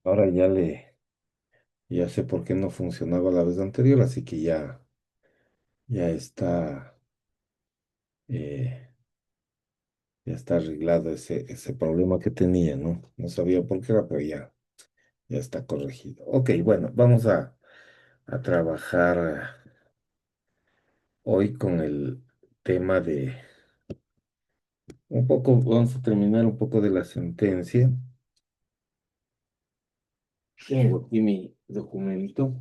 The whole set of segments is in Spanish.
Ahora ya sé por qué no funcionaba la vez anterior, así que ya está, eh, ya está arreglado ese problema que tenía, ¿no? No sabía por qué era, pero ya está corregido. Ok, bueno, vamos a trabajar hoy con el tema un poco, vamos a terminar un poco de la sentencia. Tengo aquí mi documento.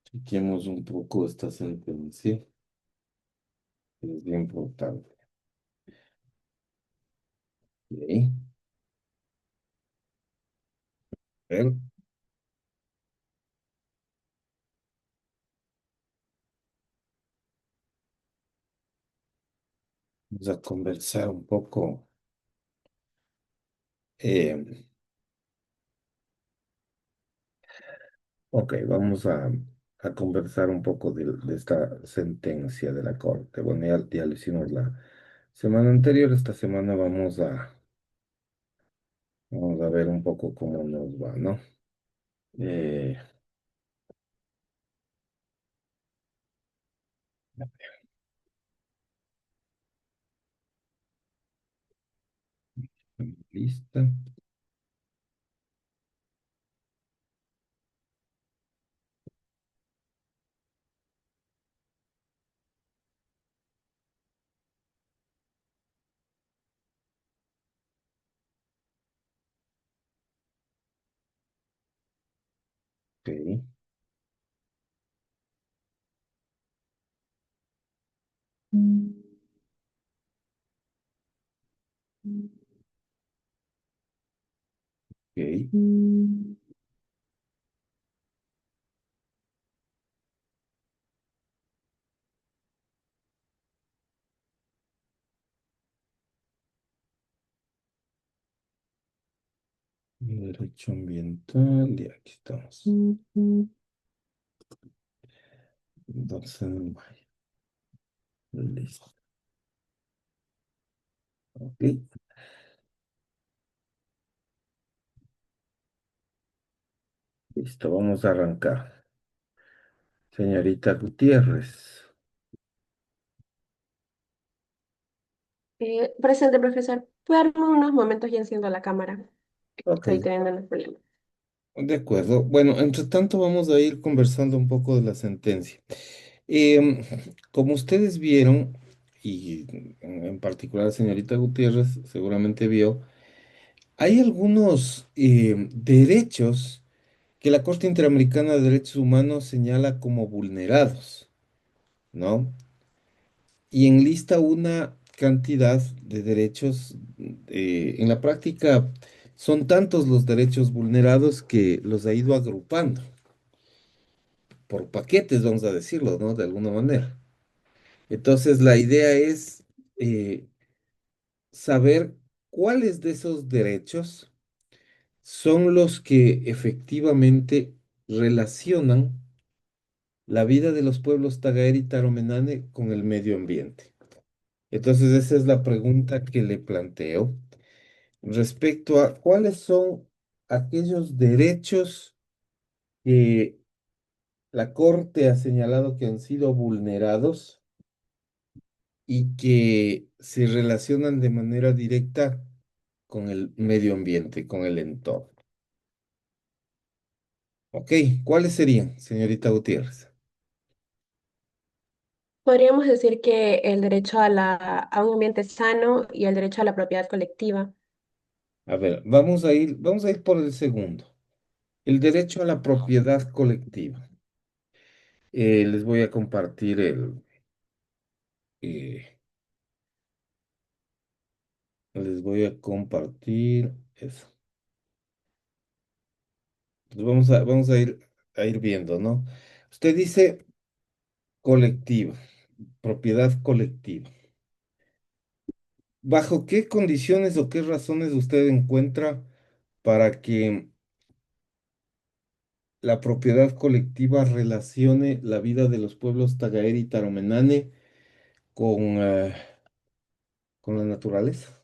Chequemos un poco esta sentencia, que es bien importante. Ok, a ver, vamos a conversar un poco. eh, ok, vamos a conversar un poco de esta sentencia de la Corte. Bueno, ya lo hicimos la semana anterior. Esta semana vamos a ver un poco cómo nos va, ¿no? Eh, lista. Ok, ok. Derecho ambiental, y aquí estamos. Entonces, vaya, listo. Ok, listo, vamos a arrancar. Señorita Gutiérrez. Presente, profesor. Puede darme unos momentos y enciendo la cámara. Ok, Estoy teniendo unos problemas. de acuerdo. Bueno, entre tanto vamos a ir conversando un poco de la sentencia. Em, Como ustedes vieron, y en particular señorita Gutiérrez seguramente vio, hay algunos derechos que la Corte Interamericana de Derechos Humanos señala como vulnerados, ¿no? Y enlista una cantidad de derechos. En la práctica son tantos los derechos vulnerados que los ha ido agrupando por paquetes, vamos a decirlo, ¿no? De alguna manera. Entonces, la idea es eh, saber cuáles de esos derechos son los que efectivamente relacionan la vida de los pueblos Tagaer y Taromenane con el medio ambiente. Entonces, esa es la pregunta que le planteo respecto a cuáles son aquellos derechos que la Corte ha señalado que han sido vulnerados y que se relacionan de manera directa con el medio ambiente, con el entorno. ¿Ok? ¿Cuáles serían, señorita Gutiérrez? Podríamos decir que el derecho a un ambiente sano y el derecho a la propiedad colectiva. A ver, vamos a ir por el segundo. El derecho a la propiedad colectiva. Les voy a compartir eh, les voy a compartir eso. Pues vamos a ir viendo, ¿no? Usted dice colectiva, propiedad colectiva. ¿Bajo qué condiciones o qué razones usted encuentra para que la propiedad colectiva relacione la vida de los pueblos Tagaer y Taromenane con, con la naturaleza?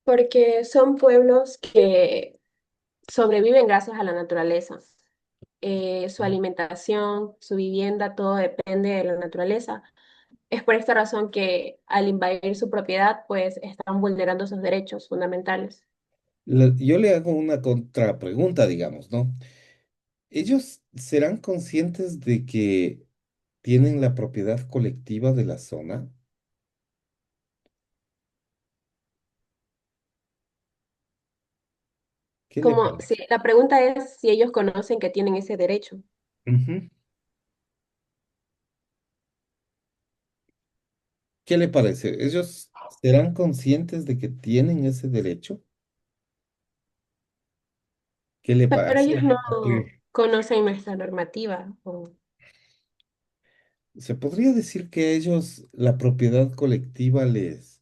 porque son pueblos que sobreviven gracias a la naturaleza. Su alimentación, su vivienda, todo depende de la naturaleza. Es por esta razón que al invadir su propiedad, pues están vulnerando sus derechos fundamentales. Yo le hago una contrapregunta, digamos, ¿no? ¿Ellos serán conscientes de que tienen la propiedad colectiva de la zona? ¿Qué le Como si parece? la pregunta es si ellos conocen que tienen ese derecho. Ujú. ¿Qué le parece? ¿Ellos serán conscientes de que tienen ese derecho? ¿Qué le Pero parece? ellos no conocen nuestra normativa. Se podría decir que a ellos la propiedad colectiva les,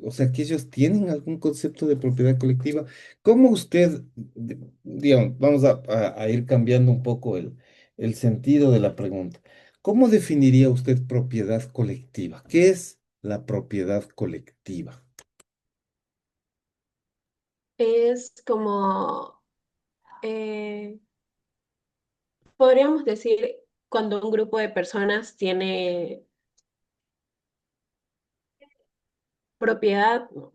o sea, que ellos tienen algún concepto de propiedad colectiva. ¿Cómo usted, digamos, vamos a ir cambiando un poco el sentido de la pregunta? ¿Cómo definiría usted propiedad colectiva? ¿Qué es la propiedad colectiva? Es como, eh, podríamos decir, cuando un grupo de personas tiene propiedad, no.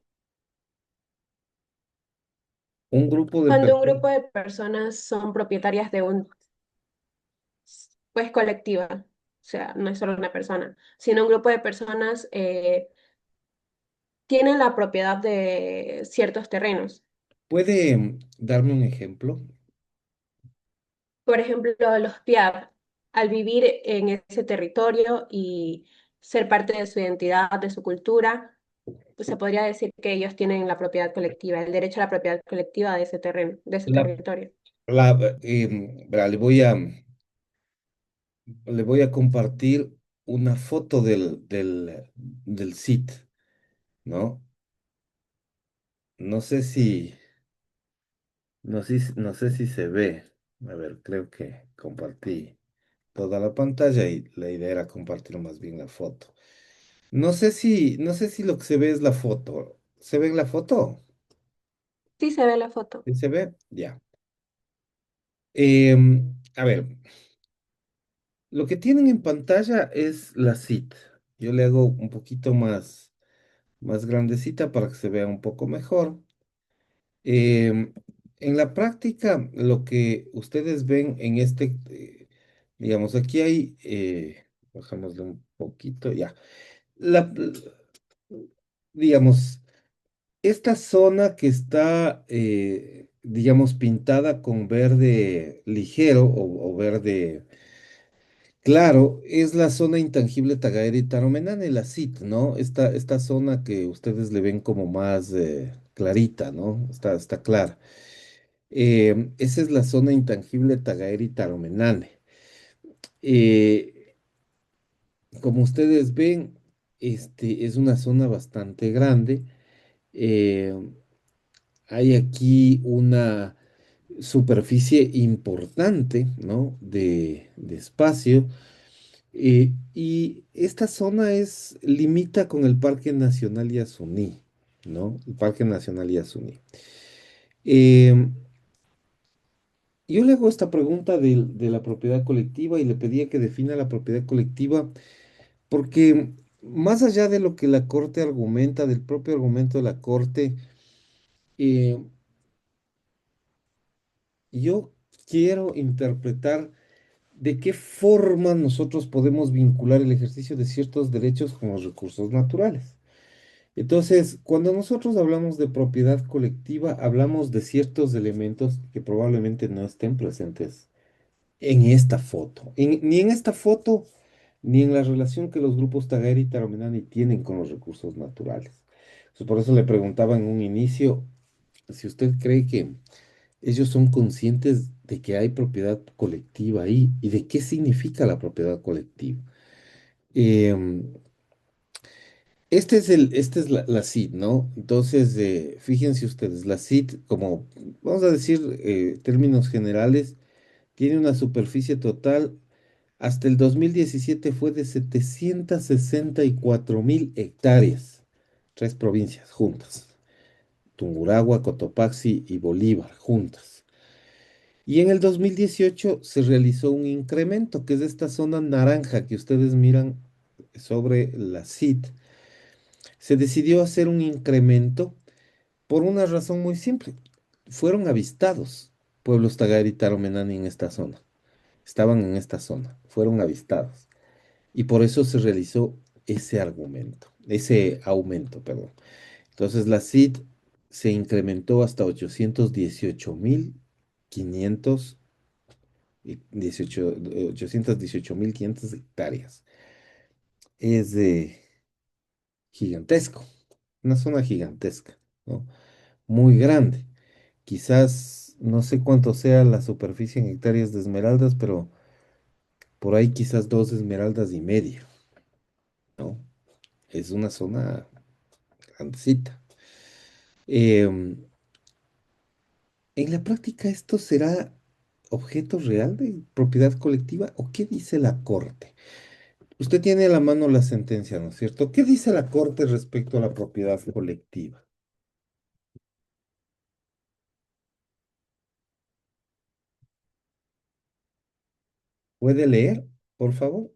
Un grupo de Cuando un personas grupo de personas son propietarias de un, pues colectiva, o sea, no es solo una persona, sino un grupo de personas tienen la propiedad de ciertos terrenos. puede darme un ejemplo. Por ejemplo, los PIAB, al vivir en ese territorio y ser parte de su identidad, de su cultura, pues se podría decir que ellos tienen la propiedad colectiva, el derecho a la propiedad colectiva de ese terreno, de ese La, territorio. verá, le voy a compartir una foto del sitio, ¿no? No sé si, no sé si se ve. A ver, creo que compartí toda la pantalla y la idea era compartir más bien la foto. No sé si lo que se ve es la foto. ¿Se ve en la foto? Sí se ve la foto. ¿Sí se ve? Ya. A ver, lo que tienen en pantalla es la CIT. Yo le hago un poquito más grandecita para que se vea un poco mejor. Em, en la práctica, lo que ustedes ven en este, digamos, aquí hay, bajámosle un poquito, ya. La, digamos, esta zona que está, digamos, pintada con verde ligero o verde claro, es la zona intangible Tagaeri Taromenane, la CIT, ¿no? Esta zona que ustedes le ven como más clarita, ¿no? Está clara. Esa es la zona intangible Tagaeri Taromenane. Eh, Como ustedes ven, es una zona bastante grande. Eh, Hay aquí una superficie importante, ¿no? De espacio. Y esta zona limita con el Parque Nacional Yasuní, ¿no? El Parque Nacional Yasuní. Em, yo le hago esta pregunta de la propiedad colectiva y le pedía que defina la propiedad colectiva porque más allá de lo que la Corte argumenta, del propio argumento de la Corte, eh, yo quiero interpretar de qué forma nosotros podemos vincular el ejercicio de ciertos derechos con los recursos naturales. Entonces, cuando nosotros hablamos de propiedad colectiva, hablamos de ciertos elementos que probablemente no estén presentes en esta foto, ni en esta foto, ni en la relación que los grupos Tagaeri y Taromenani tienen con los recursos naturales. Entonces, por eso le preguntaba en un inicio si usted cree que ellos son conscientes de que hay propiedad colectiva ahí y de qué significa la propiedad colectiva. Em, esta es la CID, ¿no? Entonces, fíjense ustedes, la CID, como vamos a decir términos generales, tiene una superficie total, hasta el 2017 fue de 764.000 hectáreas, tres provincias juntas. Tungurahua, Cotopaxi y Bolívar juntas. Y en el 2018 se realizó un incremento, que es esta zona naranja que ustedes miran sobre la CIT. Se decidió hacer un incremento por una razón muy simple. Fueron avistados pueblos Tagari y Taromenani en esta zona. Estaban en esta zona, fueron avistados. Y por eso se realizó ese aumento, perdón. Entonces la CID se incrementó hasta 818.500 818.500 hectáreas. Es gigantesco, una zona gigantesca, ¿no? Muy grande. Quizás, no sé cuánto sea la superficie en hectáreas de esmeraldas, pero por ahí quizás 2 esmeraldas y media, ¿no? Es una zona grandecita. Em, en la práctica, ¿esto será objeto real de propiedad colectiva o qué dice la Corte? Usted tiene a la mano la sentencia, ¿no es cierto? ¿Qué dice la Corte respecto a la propiedad colectiva? ¿Puede leer, por favor?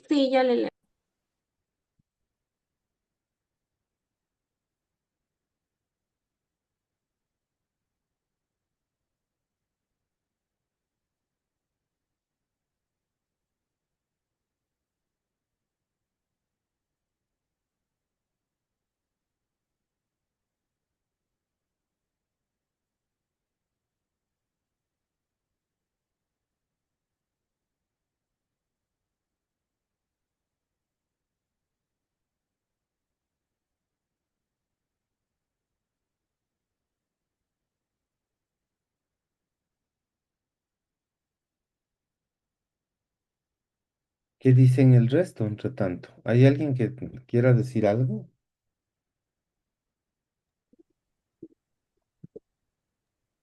Sí, ya le leo. ¿Qué dicen el resto, entre tanto? ¿Hay alguien que quiera decir algo?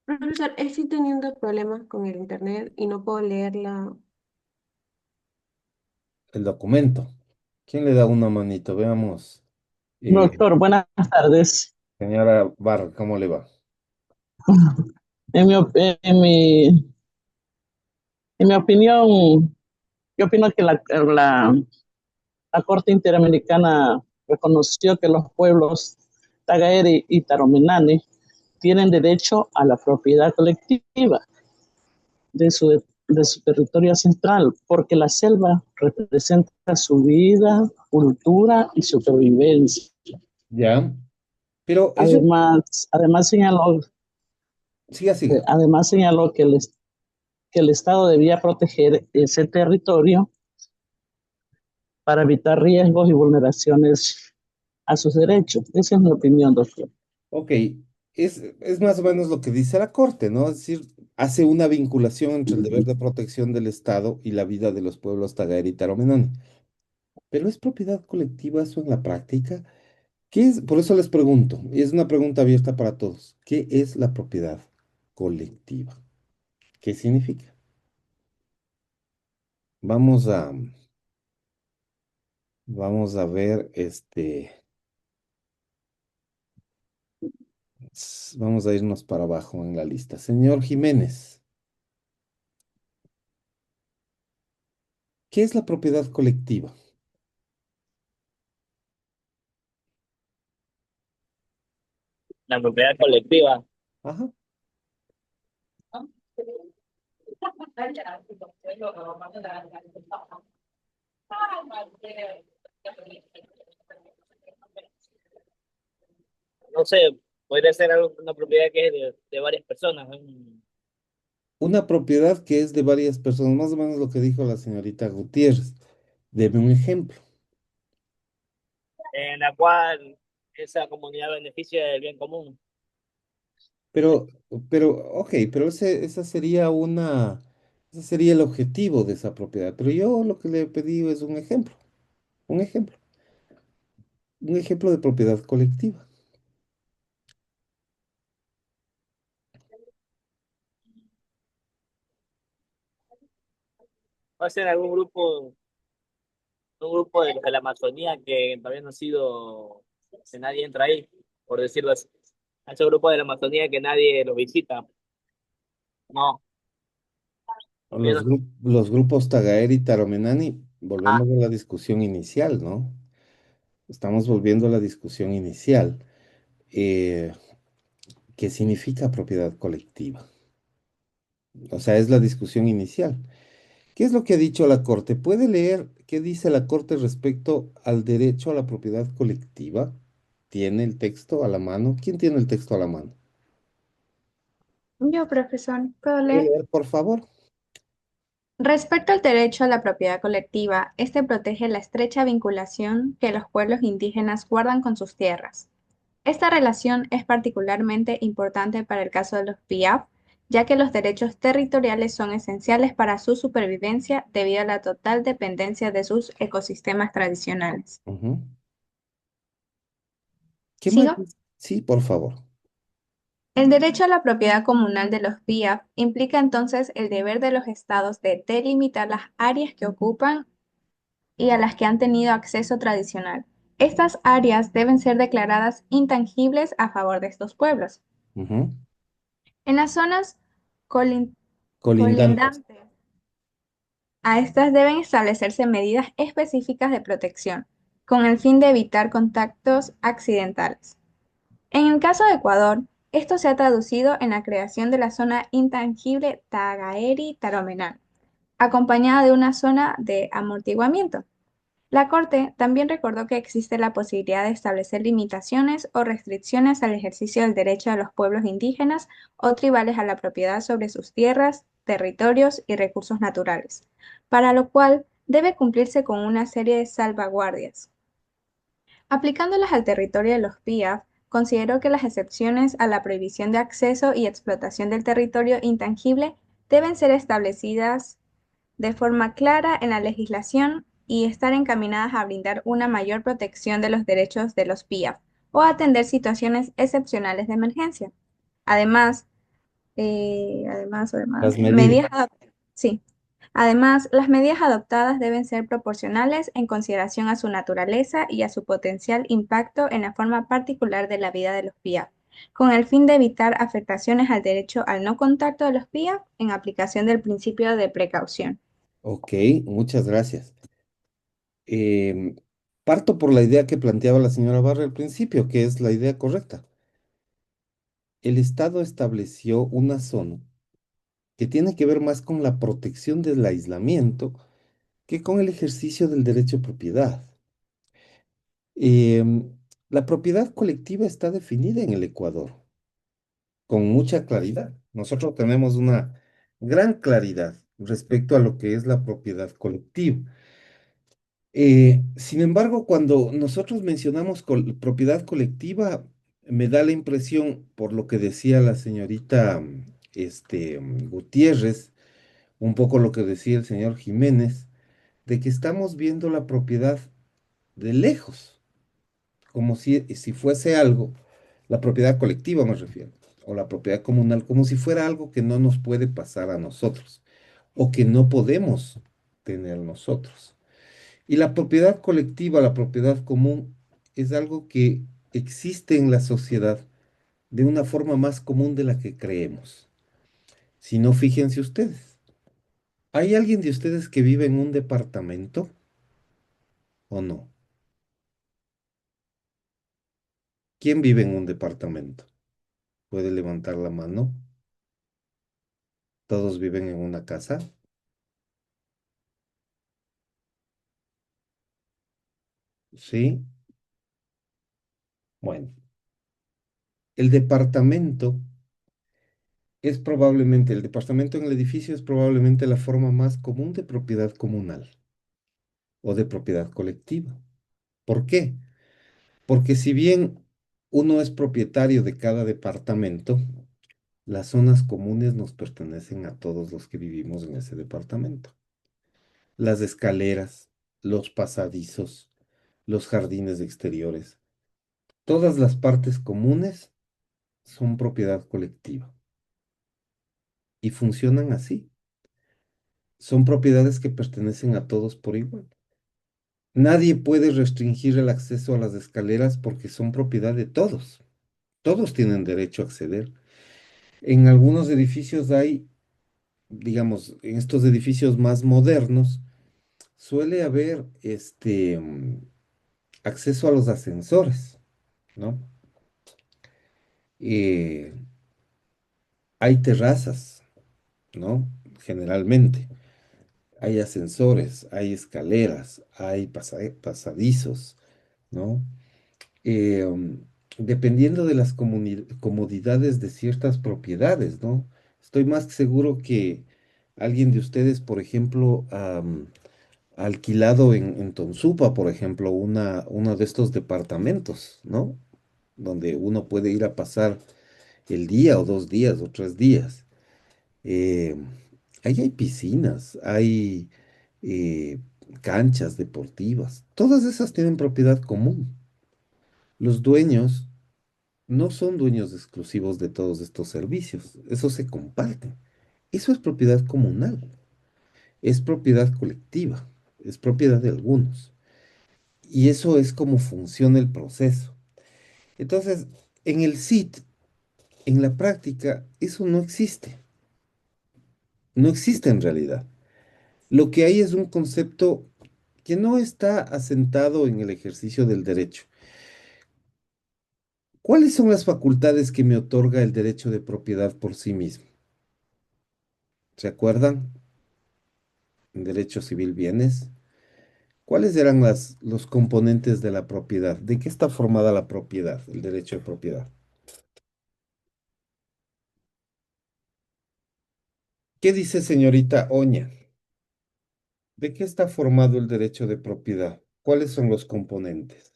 Profesor, estoy teniendo problemas con el internet y no puedo leerla. El documento. ¿Quién le da una manito? Veamos. Doctor, buenas tardes. Señora Barra, ¿cómo le va? En mi opinión, yo opino que la Corte Interamericana reconoció que los pueblos Tagaere y Taromenane tienen derecho a la propiedad colectiva de su territorio central, porque la selva representa su vida, cultura y supervivencia. Ya, pero eso, Además señaló, siga, siga. además señaló que el Estado debía proteger ese territorio para evitar riesgos y vulneraciones a sus derechos. Esa es mi opinión, doctor. Ok, es más o menos lo que dice la Corte, ¿no? Es decir, hace una vinculación entre el deber de protección del Estado y la vida de los pueblos Tagaeri y Taromenoni. Pero ¿es propiedad colectiva eso en la práctica? ¿Qué es? Por eso les pregunto, y es una pregunta abierta para todos. ¿Qué es la propiedad colectiva? ¿Qué significa? Vamos a, vamos a ver, vamos a irnos para abajo en la lista. Señor Jiménez, ¿qué es la propiedad colectiva? La propiedad colectiva. Ajá. No sé, podría ser una propiedad que es de varias personas, ¿no? Una propiedad que es de varias personas, más o menos lo que dijo la señorita Gutiérrez. Deme un ejemplo. En la cual esa comunidad beneficia del bien común. Pero, ok, pero ese sería el objetivo de esa propiedad. Pero yo lo que le he pedido es un ejemplo, un ejemplo de propiedad colectiva. Va a ser algún grupo, un grupo de la Amazonía que todavía no ha sido, que nadie entra ahí, por decirlo así. Ese grupo de la Amazonía que nadie lo visita. No, todavía no. Los grupos Tagaer y Taromenani, Ah, volvemos a la discusión inicial, ¿no? Estamos volviendo a la discusión inicial. Eh, ¿Qué significa propiedad colectiva? O sea, es la discusión inicial. ¿Qué es lo que ha dicho la Corte? ¿Puede leer qué dice la Corte respecto al derecho a la propiedad colectiva? ¿Tiene el texto a la mano? ¿Quién tiene el texto a la mano? Yo, profesor, ¿puedo ¿Puede leer? leer, por favor? Respecto al derecho a la propiedad colectiva, este protege la estrecha vinculación que los pueblos indígenas guardan con sus tierras. Esta relación es particularmente importante para el caso de los PIAF, ya que los derechos territoriales son esenciales para su supervivencia debido a la total dependencia de sus ecosistemas tradicionales. Ujú. ¿Qué más? ¿Sigo? Sí, por favor. El derecho a la propiedad comunal de los PIAF implica entonces el deber de los estados de delimitar las áreas que ocupan y a las que han tenido acceso tradicional. Estas áreas deben ser declaradas intangibles a favor de estos pueblos. Ujú. En las zonas colin- Colindantes. colindantes a estas deben establecerse medidas específicas de protección, con el fin de evitar contactos accidentales. En el caso de Ecuador, esto se ha traducido en la creación de la zona intangible Tagaeri-Taromenal, acompañada de una zona de amortiguamiento. La Corte también recordó que existe la posibilidad de establecer limitaciones o restricciones al ejercicio del derecho de los pueblos indígenas o tribales a la propiedad sobre sus tierras, territorios y recursos naturales, para lo cual debe cumplirse con una serie de salvaguardias. Aplicándolas al territorio de los PIAF, consideró que las excepciones a la prohibición de acceso y explotación del territorio intangible deben ser establecidas de forma clara en la legislación y estar encaminadas a brindar una mayor protección de los derechos de los PIAF o a atender situaciones excepcionales de emergencia. Además, Las medidas. medidas sí. Además, las medidas adoptadas deben ser proporcionales en consideración a su naturaleza y a su potencial impacto en la forma particular de la vida de los PIA, con el fin de evitar afectaciones al derecho al no contacto de los PIA en aplicación del principio de precaución. Ok, muchas gracias. Em, Parto por la idea que planteaba la señora Barra al principio, que es la idea correcta. El Estado estableció una zona que tiene que ver más con la protección del aislamiento que con el ejercicio del derecho a propiedad. Em, la propiedad colectiva está definida en el Ecuador con mucha claridad. Nosotros tenemos una gran claridad respecto a lo que es la propiedad colectiva. Sin embargo, cuando nosotros mencionamos propiedad colectiva, me da la impresión, por lo que decía la señorita Gutiérrez, un poco lo que decía el señor Jiménez, de que estamos viendo la propiedad de lejos, como si fuese algo, la propiedad colectiva me refiero, o la propiedad comunal, como si fuera algo que no nos puede pasar a nosotros, o que no podemos tener nosotros. Y la propiedad colectiva, la propiedad común, es algo que existe en la sociedad de una forma más común de la que creemos. Si no, fíjense ustedes, ¿hay alguien de ustedes que vive en un departamento o no? ¿Quién vive en un departamento? ¿Puede levantar la mano? ¿Todos viven en una casa? Sí. Bueno, el departamento el departamento en el edificio es probablemente la forma más común de propiedad comunal o de propiedad colectiva. ¿Por qué? Porque si bien uno es propietario de cada departamento, las zonas comunes nos pertenecen a todos los que vivimos en ese departamento. Las escaleras, los pasadizos, los jardines exteriores, todas las partes comunes son propiedad colectiva y funcionan así. Son propiedades que pertenecen a todos por igual. Nadie puede restringir el acceso a las escaleras porque son propiedad de todos. Todos tienen derecho a acceder. En algunos edificios hay, digamos, en estos edificios más modernos, suele haber acceso a los ascensores, ¿no? Eh, hay terrazas, ¿no? Generalmente. Hay ascensores, hay escaleras, hay pasadizos, ¿no? eh, um, Dependiendo de las comodidades de ciertas propiedades, ¿no? Estoy más que seguro que alguien de ustedes, por ejemplo, ha alquilado en Tonsupa, por ejemplo, uno de estos departamentos, ¿no? Donde uno puede ir a pasar el día o 2 días o 3 días. Eh, Ahí hay piscinas, hay eh, canchas deportivas, todas esas tienen propiedad común. Los dueños no son dueños exclusivos de todos estos servicios, eso se comparte. Eso es propiedad comunal, es propiedad colectiva, es propiedad de algunos. Y eso es como funciona el proceso. Entonces, en el SIT, en la práctica, eso no existe. No existe en realidad. Lo que hay es un concepto que no está asentado en el ejercicio del derecho. ¿Cuáles son las facultades que me otorga el derecho de propiedad por sí mismo? ¿Se acuerdan? En derecho civil bienes. ¿Cuáles eran los componentes de la propiedad? ¿De qué está formada la propiedad, el derecho de propiedad? ¿Qué dice señorita Oña? ¿De qué está formado el derecho de propiedad? ¿Cuáles son los componentes?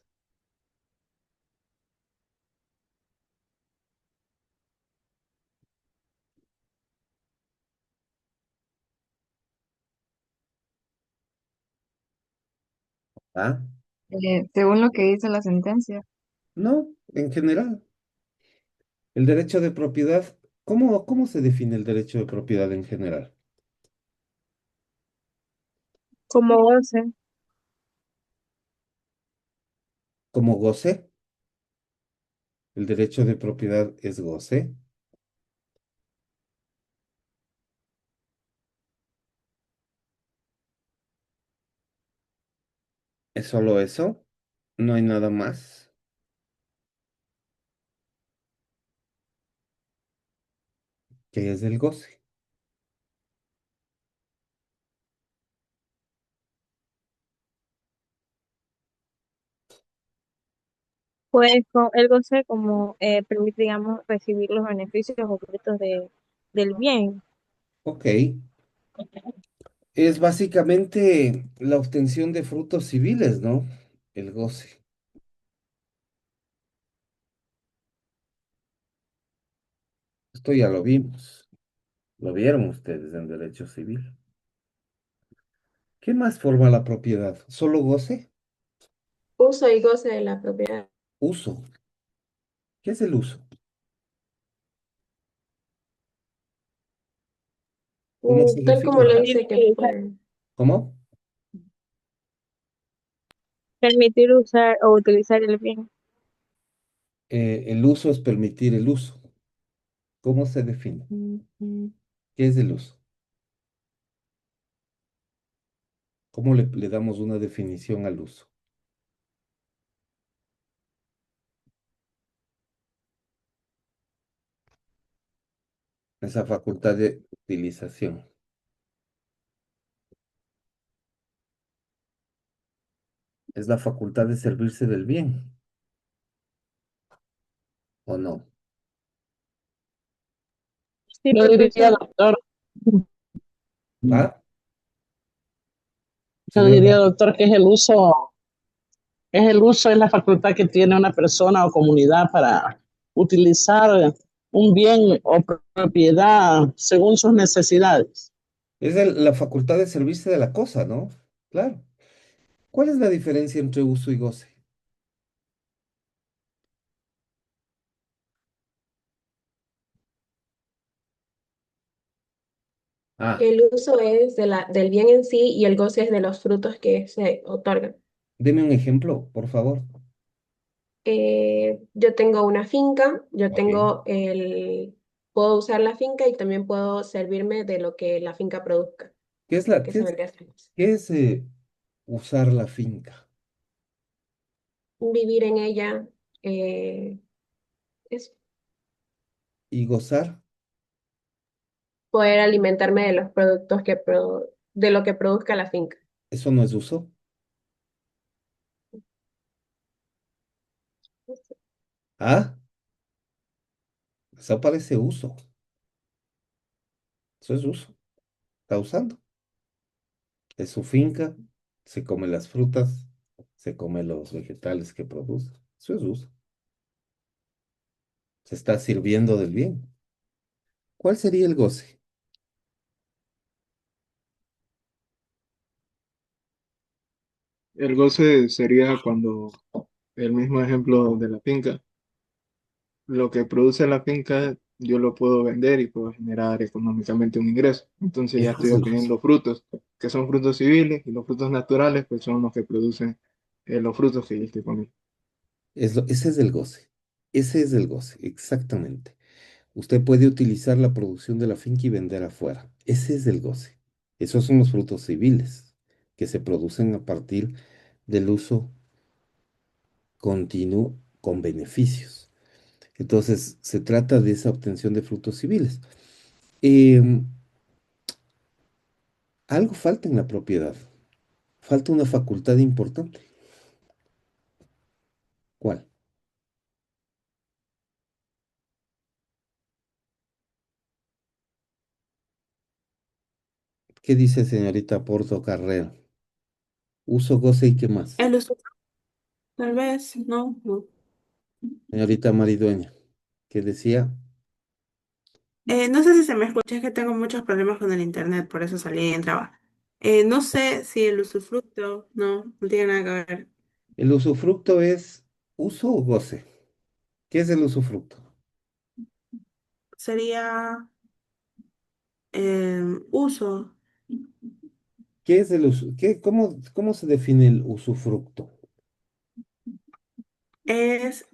¿Ah? Según lo que dice la sentencia. No, en general. El derecho de propiedad, ¿cómo se define el derecho de propiedad en general? Como goce. ¿Como goce? ¿El derecho de propiedad es goce? ¿Es solo eso? ¿No hay nada más? ¿Qué es el goce? Pues el goce como permite, digamos, recibir los beneficios o frutos del bien. Ok. Es básicamente la obtención de frutos civiles, ¿no? El goce. Esto ya lo vimos. Lo vieron ustedes en derecho civil. ¿Qué más forma la propiedad? ¿Solo goce? Uso y goce de la propiedad. Uso. ¿Qué es el uso? ¿Cómo se Tal como lo define? dice que fue. ¿Cómo? Permitir usar o utilizar el bien. El uso es permitir el uso. ¿Cómo se define? ¿Qué es el uso? ¿Cómo le damos una definición al uso? Esa facultad de utilización. Es la facultad de servirse del bien, ¿o no? Sí, Yo diría, profesor. doctor, ¿Ah? yo Señor diría, Vázquez. doctor, que es la facultad que tiene una persona o comunidad para utilizar un bien o propiedad según sus necesidades. Es la facultad de servirse de la cosa, ¿no? Claro. ¿Cuál es la diferencia entre uso y goce? Ah, El uso es del bien en sí y el goce es de los frutos que se otorgan. Deme un ejemplo, por favor. Yo tengo una finca, Ok. puedo usar la finca y también puedo servirme de lo que la finca produzca, ¿Qué es la, que qué se es, vendría a ser qué es usar la finca? vivir en ella, eh, es Y gozar, poder alimentarme de los productos de lo que produzca la finca. eso no es uso. Ah, eso parece uso. Eso es uso. Está usando. Es su finca, se come las frutas, se come los vegetales que produce. Eso es uso. Se está sirviendo del bien. ¿Cuál sería el goce? El goce sería cuando, el mismo ejemplo de la finca, lo que produce la finca yo lo puedo vender y puedo generar económicamente un ingreso. Entonces ya Ese estoy es el goce. obteniendo frutos, que son frutos civiles, y los frutos naturales pues son los que producen los frutos que yo estoy comiendo. Ese es el goce. Ese es el goce, exactamente. Usted puede utilizar la producción de la finca y vender afuera. Ese es el goce. Esos son los frutos civiles que se producen a partir del uso continuo con beneficios. Entonces, se trata de esa obtención de frutos civiles. Em, Algo falta en la propiedad. Falta una facultad importante. ¿Cuál? ¿Qué dice señorita Porto Carrero? Uso, goce y qué más. El uso, tal vez, no, no. Señorita Maridueña, ¿qué decía? No sé si se me escucha, es que tengo muchos problemas con el internet, por eso salí y entraba. No sé si el usufructo, no, no tiene nada que ver. El usufructo es uso o goce. ¿Qué es el usufructo? Sería uso, ¿Qué es el uso? ¿Cómo se define el usufructo? es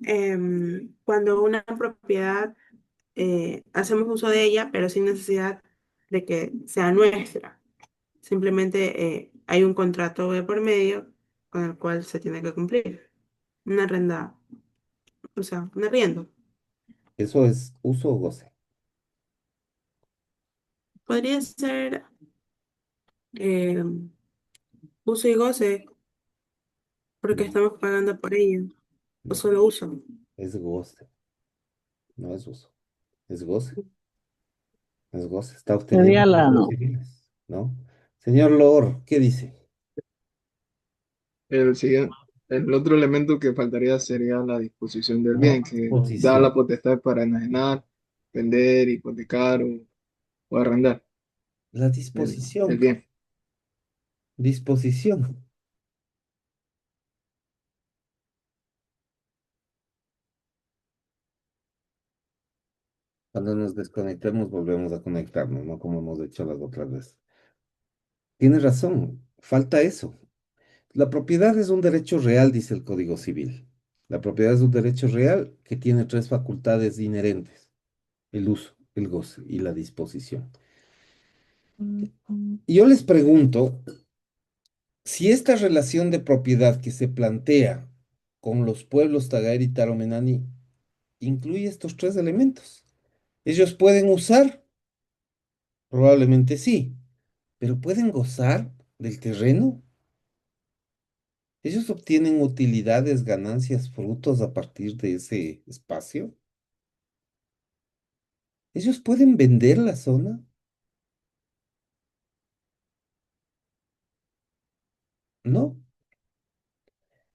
cuando una propiedad hacemos uso de ella, pero sin necesidad de que sea nuestra. Simplemente hay un contrato de por medio con el cual se tiene que cumplir. Una arrenda, o sea, un arriendo. Eso es uso o goce. Podría ser eh, uso y goce porque No, estamos pagando por ello, o no, solo uso. es goce, no es uso. Es goce, es goce. Está obteniendo Sería la, frutos civiles, ¿no? Señor Loor, ¿qué dice? El otro elemento que faltaría sería la disposición del No, bien, que da disposición. la potestad para enajenar, vender, hipotecar o arrendar La el disposición, bien. disposición. Cuando nos desconectemos, volvemos a conectarnos, ¿no? Como hemos hecho las otras veces. Tiene razón, falta eso. La propiedad es un derecho real, dice el Código Civil. La propiedad es un derecho real que tiene tres facultades inherentes: el uso, el goce y la disposición. Y yo les pregunto si esta relación de propiedad que se plantea con los pueblos Tagaeri y Taromenani incluye estos tres elementos. Ellos pueden usar, probablemente sí, pero pueden gozar del terreno. Ellos obtienen utilidades, ganancias, frutos a partir de ese espacio. Ellos pueden vender la zona. No.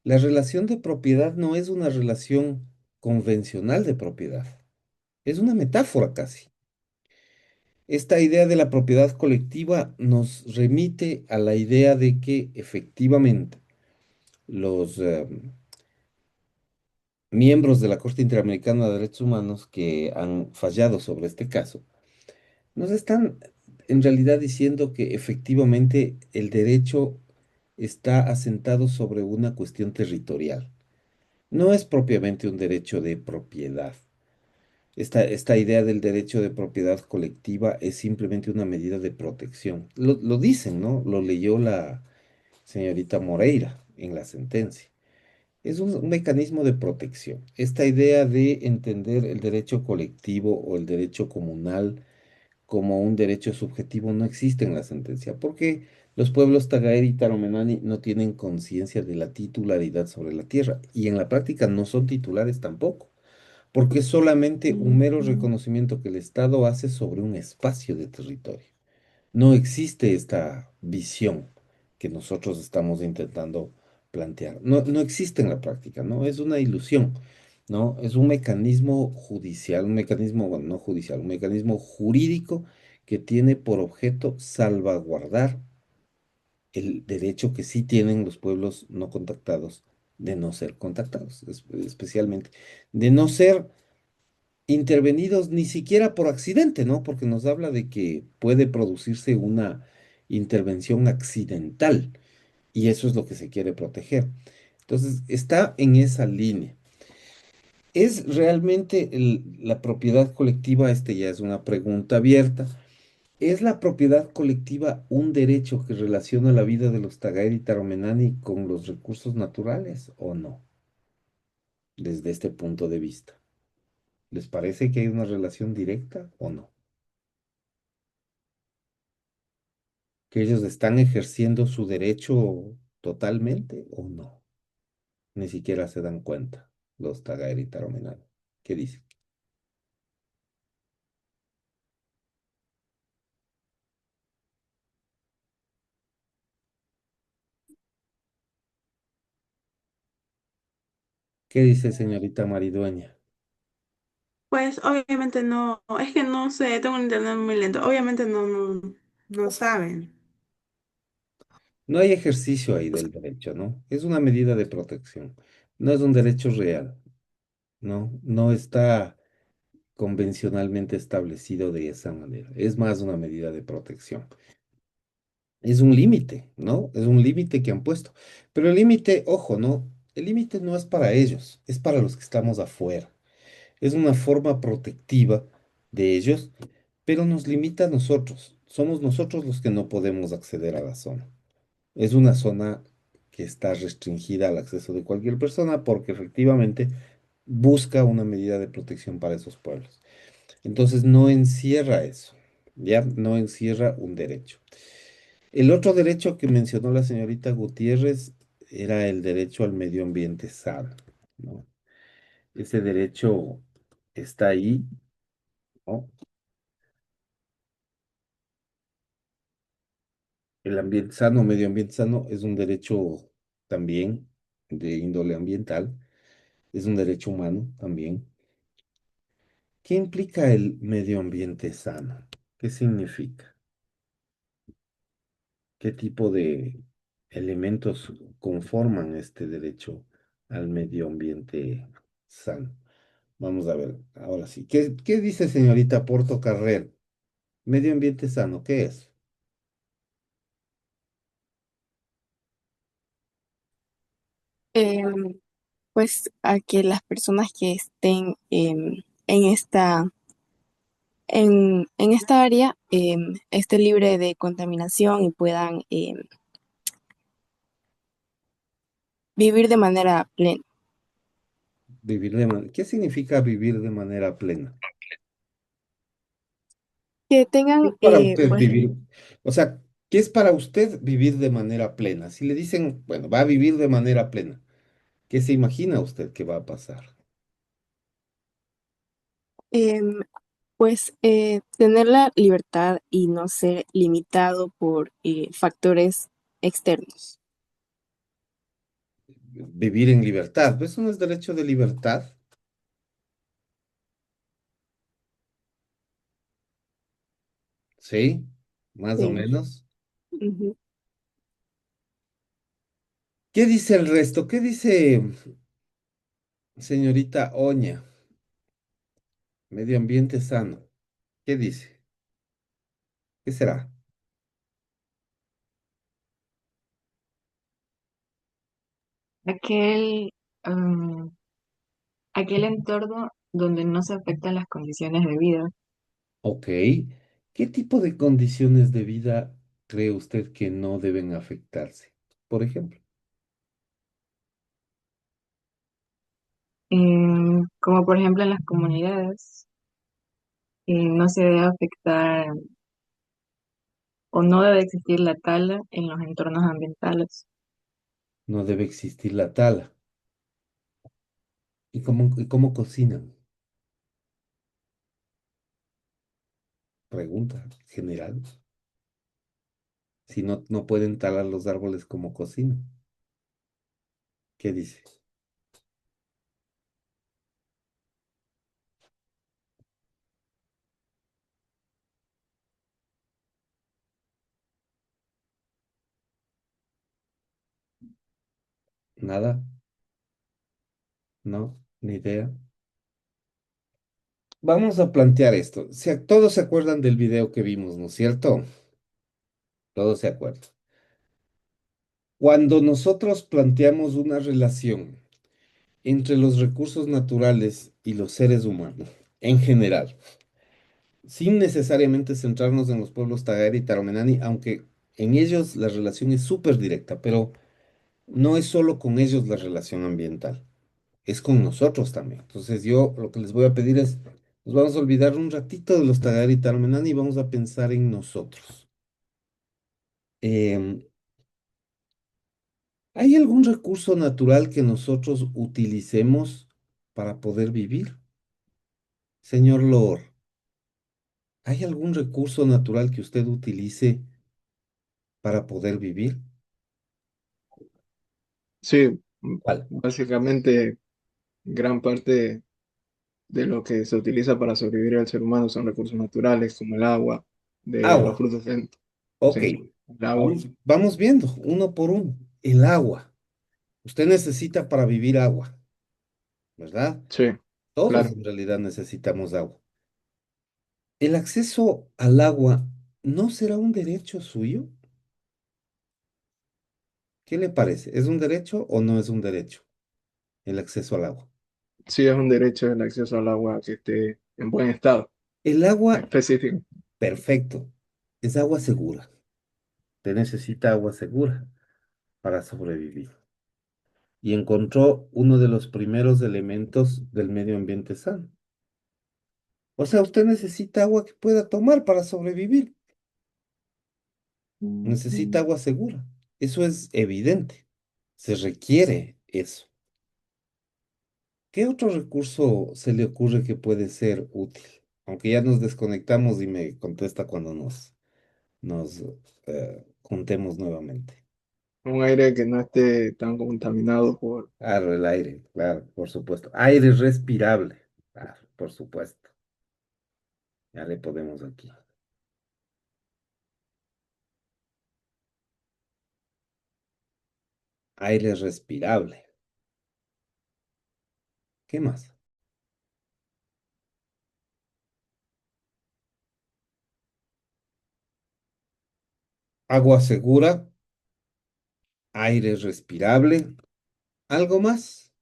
La relación de propiedad no es una relación convencional de propiedad. Es una metáfora casi. Esta idea de la propiedad colectiva nos remite a la idea de que efectivamente los miembros de la Corte Interamericana de Derechos Humanos que han fallado sobre este caso nos están en realidad diciendo que efectivamente el derecho está asentado sobre una cuestión territorial. No es propiamente un derecho de propiedad. Esta idea del derecho de propiedad colectiva es simplemente una medida de protección. Lo dicen, ¿no? Lo leyó la señorita Moreira en la sentencia. Es un mecanismo de protección. Esta idea de entender el derecho colectivo o el derecho comunal como un derecho subjetivo no existe en la sentencia, porque los pueblos Tagaeri y Taromenani no tienen conciencia de la titularidad sobre la tierra y en la práctica no son titulares tampoco, porque es solamente un mero Ujú. reconocimiento que el Estado hace sobre un espacio de territorio. No existe esta visión que nosotros estamos intentando plantear. No, no existe en la práctica, ¿no? Es una ilusión, ¿no? Es un mecanismo judicial, un mecanismo, bueno, no judicial, un mecanismo jurídico que tiene por objeto salvaguardar el derecho que sí tienen los pueblos no contactados de no ser contactados, especialmente, de no ser intervenidos ni siquiera por accidente, ¿no? Porque nos habla de que puede producirse una intervención accidental y eso es lo que se quiere proteger. Entonces, está en esa línea. ¿Es realmente la propiedad colectiva? Este ya es una pregunta abierta. ¿Es la propiedad colectiva un derecho que relaciona la vida de los Tagaeri y Taromenani con los recursos naturales o no? Desde este punto de vista. ¿Les parece que hay una relación directa o no? ¿Que ellos están ejerciendo su derecho totalmente o no? Ni siquiera se dan cuenta los Tagaeri y Taromenani. ¿Qué dicen? ¿Qué dice señorita Maridueña? Pues obviamente no, es que no sé, tengo un internet muy lento. Obviamente no saben. No hay ejercicio ahí del derecho, ¿no? Es una medida de protección. No es un derecho real, ¿no? No está convencionalmente establecido de esa manera. Es más una medida de protección. Es un límite, ¿no? Es un límite que han puesto. Pero el límite, ojo, ¿no? El límite no es para ellos, es para los que estamos afuera. Es una forma protectiva de ellos, pero nos limita a nosotros. Somos nosotros los que no podemos acceder a la zona. Es una zona que está restringida al acceso de cualquier persona porque efectivamente busca una medida de protección para esos pueblos. Entonces no encierra eso, ¿ya? No encierra un derecho. El otro derecho que mencionó la señorita Gutiérrez era el derecho al medio ambiente sano, ¿no? Ese derecho está ahí, ¿no? El ambiente sano, medio ambiente sano es un derecho también de índole ambiental, es un derecho humano también. ¿Qué implica el medio ambiente sano? ¿Qué significa? ¿Qué tipo de elementos conforman este derecho al medio ambiente sano? Vamos a ver, ahora sí. ¿Qué dice señorita Porto Carrero? Medio ambiente sano, ¿qué es? Em, pues a que las personas que estén en esta área esté libre de contaminación y puedan vivir de manera plena. ¿Qué significa vivir de manera plena? Que ¿Qué tengan, es para usted vivir? O sea, ¿qué es para usted vivir de manera plena? Si le dicen, bueno, va a vivir de manera plena, ¿qué se imagina usted que va a pasar? em, tener la libertad y no ser limitado por factores externos. Vivir en libertad. ¿Eso no es derecho de libertad? Sí, más o Sí. menos. Ujú. ¿Qué dice el resto? ¿Qué dice señorita Oña? Medio ambiente sano. ¿Qué dice? ¿Qué será? aquel, mm, aquel entorno donde no se afectan las condiciones de vida. Ok. ¿Qué tipo de condiciones de vida cree usted que no deben afectarse? Por ejemplo, Como por ejemplo en las comunidades, no se debe afectar o no debe existir la tala en los entornos ambientales. no debe existir la tala. ¿Y cómo cocinan? Pregunta general. Si no, no pueden talar los árboles como cocinan. ¿Qué dice? ¿Nada? ¿No? ¿Ni idea? Vamos a plantear esto. Todos se acuerdan del video que vimos, ¿no es cierto? Todos se acuerdan. Cuando nosotros planteamos una relación entre los recursos naturales y los seres humanos, en general, sin necesariamente centrarnos en los pueblos Tagare y Taromenani, aunque en ellos la relación es súper directa, pero no es solo con ellos la relación ambiental, es con nosotros también. Entonces yo lo que les voy a pedir es, nos vamos a olvidar un ratito de los Tagare y Taromenani y vamos a pensar en nosotros. Em, ¿Hay algún recurso natural que nosotros utilicemos para poder vivir? Señor Lord, ¿hay algún recurso natural que usted utilice para poder vivir? Sí, ¿Cuál? básicamente gran parte de lo que se utiliza para sobrevivir el ser humano son recursos naturales como el agua, de los Agua. frutos del... Ok, Sí, el agua. vamos viendo uno por uno. El agua. Usted necesita para vivir agua, ¿verdad? Sí, Todos claro. en realidad necesitamos agua. ¿El acceso al agua no será un derecho suyo? ¿Qué le parece? ¿Es un derecho o no es un derecho el acceso al agua? Sí, es un derecho el acceso al agua que esté en buen estado El agua, específico. perfecto, es agua segura. Usted necesita agua segura para sobrevivir. Y encontró uno de los primeros elementos del medio ambiente sano. O sea, usted necesita agua que pueda tomar para sobrevivir. Necesita agua segura. Eso es evidente. Se requiere eso. ¿Qué otro recurso se le ocurre que puede ser útil? Aunque ya nos desconectamos y me contesta cuando nos juntemos nuevamente. Un aire que no esté tan contaminado por... Claro, el aire, claro, por supuesto. Aire respirable, claro, por supuesto. Ya le podemos aquí. Aire respirable. ¿Qué más? Agua segura, aire respirable. ¿Algo más?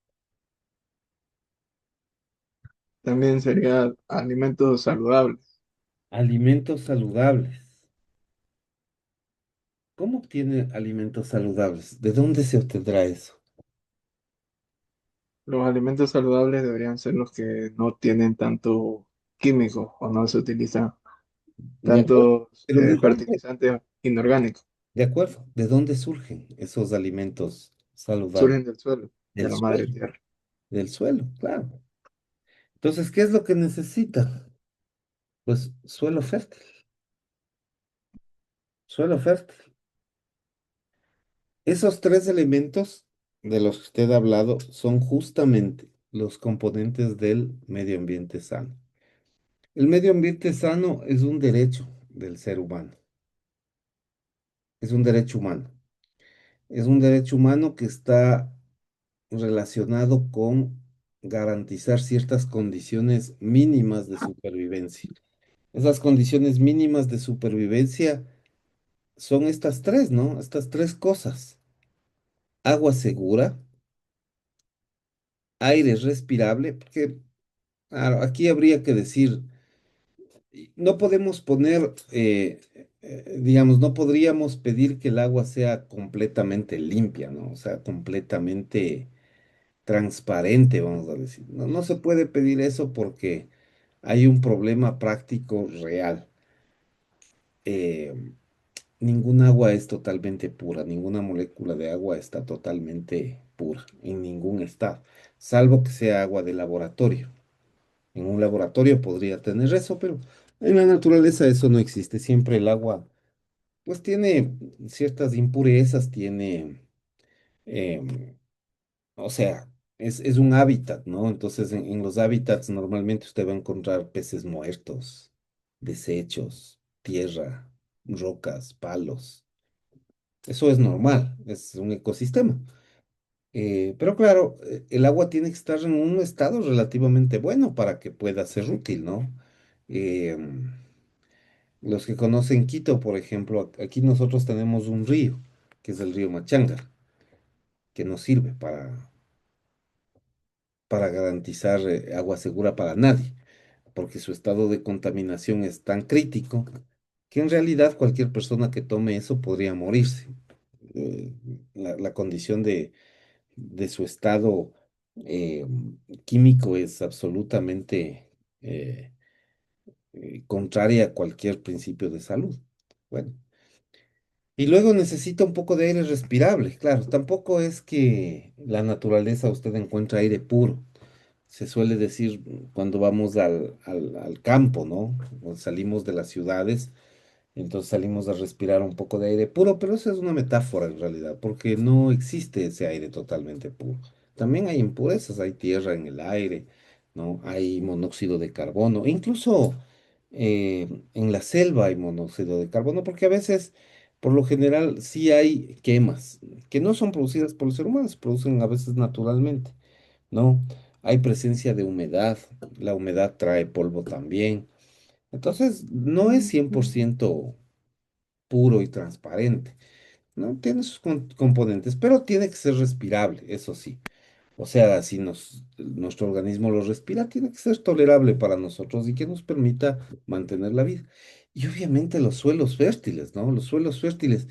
También sería alimentos saludables. Alimentos saludables. ¿Cómo obtiene alimentos saludables? ¿De dónde se obtendrá eso? Los alimentos saludables deberían ser los que no tienen tanto químicos o no se utilizan De acuerdo. tantos Pero ¿de dónde? fertilizantes inorgánicos. De acuerdo. ¿De dónde surgen esos alimentos saludables? Surgen del suelo, de Del la madre suelo. tierra. Del suelo, claro. Entonces, ¿qué es lo que necesita? Pues suelo fértil. Suelo fértil. Esos tres elementos de los que usted ha hablado son justamente los componentes del medio ambiente sano. El medio ambiente sano es un derecho del ser humano, es un derecho humano. Es un derecho humano que está relacionado con garantizar ciertas condiciones mínimas de supervivencia. Esas condiciones mínimas de supervivencia son estas tres, ¿no? Estas tres cosas. Agua segura, aire respirable, porque claro, aquí habría que decir, no podemos poner, digamos, no podríamos pedir que el agua sea completamente limpia, ¿no? O sea, completamente transparente, vamos a decir. No, no se puede pedir eso porque hay un problema práctico real. Eh, Ningún agua es totalmente pura, ninguna molécula de agua está totalmente pura, en ningún estado, salvo que sea agua de laboratorio. En un laboratorio podría tener eso, pero en la naturaleza eso no existe. Siempre el agua, pues tiene ciertas impurezas, tiene, em, o sea, es un hábitat, ¿no? Entonces en los hábitats normalmente usted va a encontrar peces muertos, desechos, tierra, rocas, palos. Eso es normal, es un ecosistema. Pero claro, el agua tiene que estar en un estado relativamente bueno para que pueda ser útil, ¿no? Em, los que conocen Quito, por ejemplo, aquí nosotros tenemos un río, que es el río Machangar, que nos sirve para garantizar agua segura para nadie, porque su estado de contaminación es tan crítico que en realidad cualquier persona que tome eso podría morirse. Eh, la condición de su estado eh, químico es absolutamente contraria a cualquier principio de salud. Bueno, y luego necesita un poco de aire respirable. Claro, tampoco es que la naturaleza usted encuentra aire puro. Se suele decir cuando vamos al campo, ¿no? O salimos de las ciudades, entonces salimos a respirar un poco de aire puro, pero eso es una metáfora en realidad, porque no existe ese aire totalmente puro. También hay impurezas, hay tierra en el aire, ¿no? Hay monóxido de carbono, incluso en la selva hay monóxido de carbono, porque a veces, por lo general, sí hay quemas, que no son producidas por los seres humanos, se producen a veces naturalmente, ¿no? Hay presencia de humedad, la humedad trae polvo también. Entonces, no es 100% puro y transparente, ¿no? Tiene sus componentes, pero tiene que ser respirable, eso sí. O sea, si nuestro organismo lo respira, tiene que ser tolerable para nosotros y que nos permita mantener la vida. Y obviamente los suelos fértiles, ¿no? Los suelos fértiles.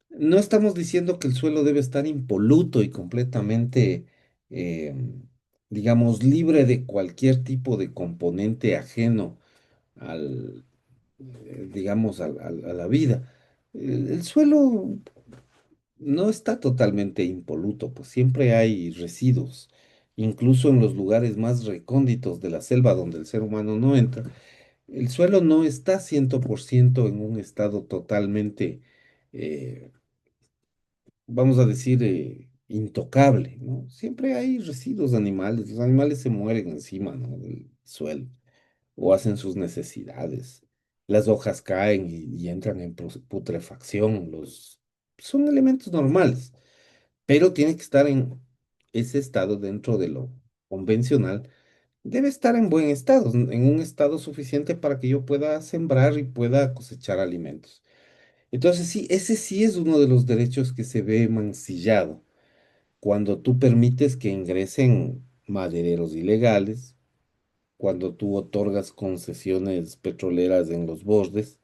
No estamos diciendo que el suelo debe estar impoluto y completamente, eh, digamos, libre de cualquier tipo de componente ajeno al, digamos, a la vida. El suelo no está totalmente impoluto, pues siempre hay residuos, incluso en los lugares más recónditos de la selva donde el ser humano no entra. El suelo no está 100% en un estado totalmente, eh, vamos a decir, intocable, ¿no? Siempre hay residuos animales, los animales se mueren encima, ¿no? Del suelo o hacen sus necesidades. Las hojas caen y entran en putrefacción, son elementos normales, pero tiene que estar en ese estado dentro de lo convencional. Debe estar en buen estado, en un estado suficiente para que yo pueda sembrar y pueda cosechar alimentos. Entonces, sí, ese sí es uno de los derechos que se ve mancillado cuando tú permites que ingresen madereros ilegales, cuando tú otorgas concesiones petroleras en los bordes,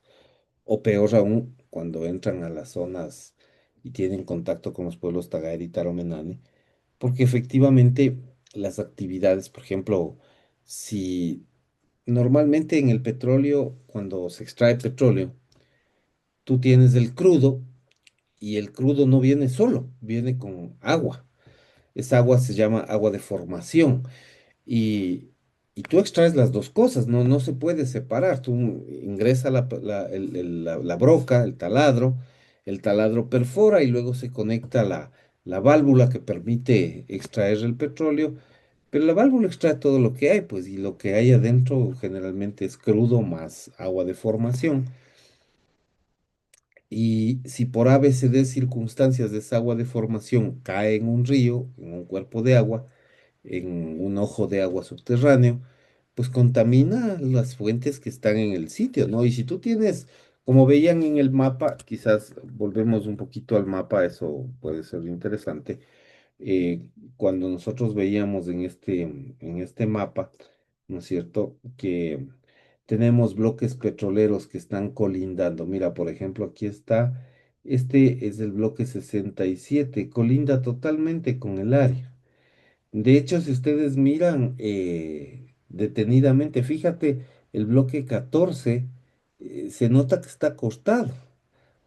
o peor aún, cuando entran a las zonas y tienen contacto con los pueblos Tagaer y Taromenane, porque efectivamente las actividades, por ejemplo, si normalmente en el petróleo, cuando se extrae petróleo, tú tienes el crudo y el crudo no viene solo, viene con agua. Esa agua se llama agua de formación. Y, y tú extraes las dos cosas, no, no se puede separar. Tú ingresa la broca, el taladro perfora y luego se conecta la válvula que permite extraer el petróleo, pero la válvula extrae todo lo que hay, pues, y lo que hay adentro generalmente es crudo más agua de formación. Y si por A, B, C, D circunstancias de esa agua de formación cae en un río, en un cuerpo de agua, en un ojo de agua subterráneo, pues contamina las fuentes que están en el sitio, ¿no? Y si tú tienes, como veían en el mapa, quizás volvemos un poquito al mapa, eso puede ser interesante. cuando nosotros veíamos en este mapa, ¿no es cierto?, que tenemos bloques petroleros que están colindando. Mira, por ejemplo, aquí está, este es el bloque 67, colinda totalmente con el área. De hecho, si ustedes miran detenidamente, fíjate, el bloque 14 se nota que está cortado.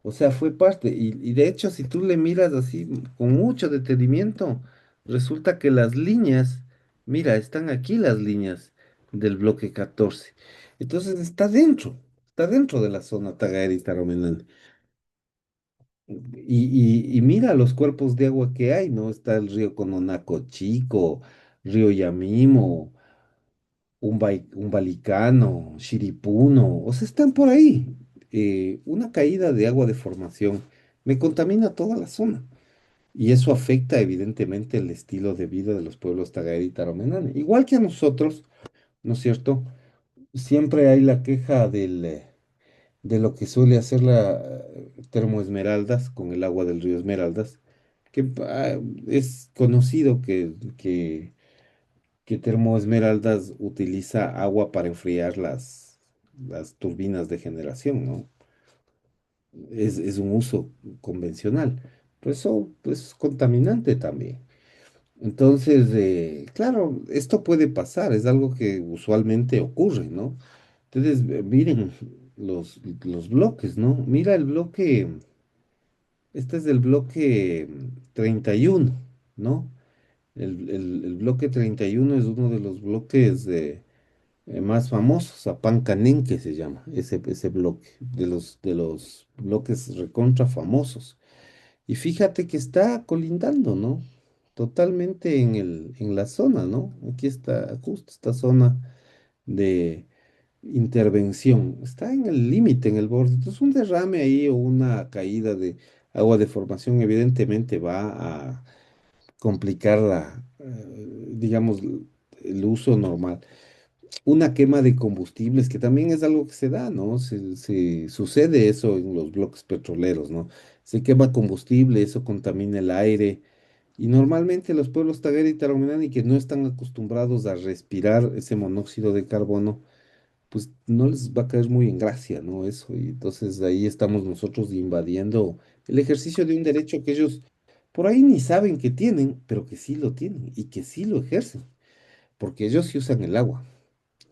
O sea, fue parte. Y de hecho, si tú le miras así con mucho detenimiento, resulta que las líneas, mira, están aquí las líneas del bloque 14. Entonces está dentro de la zona Tagaera y Taromenane. Y mira los cuerpos de agua que hay, ¿no? Está el río Cononaco Chico, río Yamimo, Balicano, Shiripuno, o sea, están por ahí. Una caída de agua de formación me contamina toda la zona. Y eso afecta evidentemente el estilo de vida de los pueblos Tagaera y Taromenane. Igual que a nosotros, ¿no es cierto? Siempre hay la queja de lo que suele hacer la Termoesmeraldas con el agua del río Esmeraldas, que es conocido que Termoesmeraldas utiliza agua para enfriar las turbinas de generación, ¿no? Es un uso convencional. Pues eso es contaminante también. Entonces, claro, esto puede pasar, es algo que usualmente ocurre, ¿no? Entonces, miren los bloques, ¿no? Mira el bloque, este es el bloque 31, ¿no? El bloque 31 es uno de los bloques más famosos, Apancanenque se llama, ese bloque, de los bloques recontra famosos. Y fíjate que está colindando, ¿no? Totalmente en la zona, ¿no? Aquí está justo esta zona de intervención. Está en el límite, en el borde. Entonces, un derrame ahí o una caída de agua de formación evidentemente va a complicar digamos, el uso normal. Una quema de combustibles, que también es algo que se da, ¿no? Se sucede eso en los bloques petroleros, ¿no? Se quema combustible, eso contamina el aire. Y normalmente los pueblos Taguera y Tarominani que no están acostumbrados a respirar ese monóxido de carbono, pues no les va a caer muy en gracia, ¿no? Eso. Y entonces ahí estamos nosotros invadiendo el ejercicio de un derecho que ellos por ahí ni saben que tienen, pero que sí lo tienen y que sí lo ejercen, porque ellos sí usan el agua.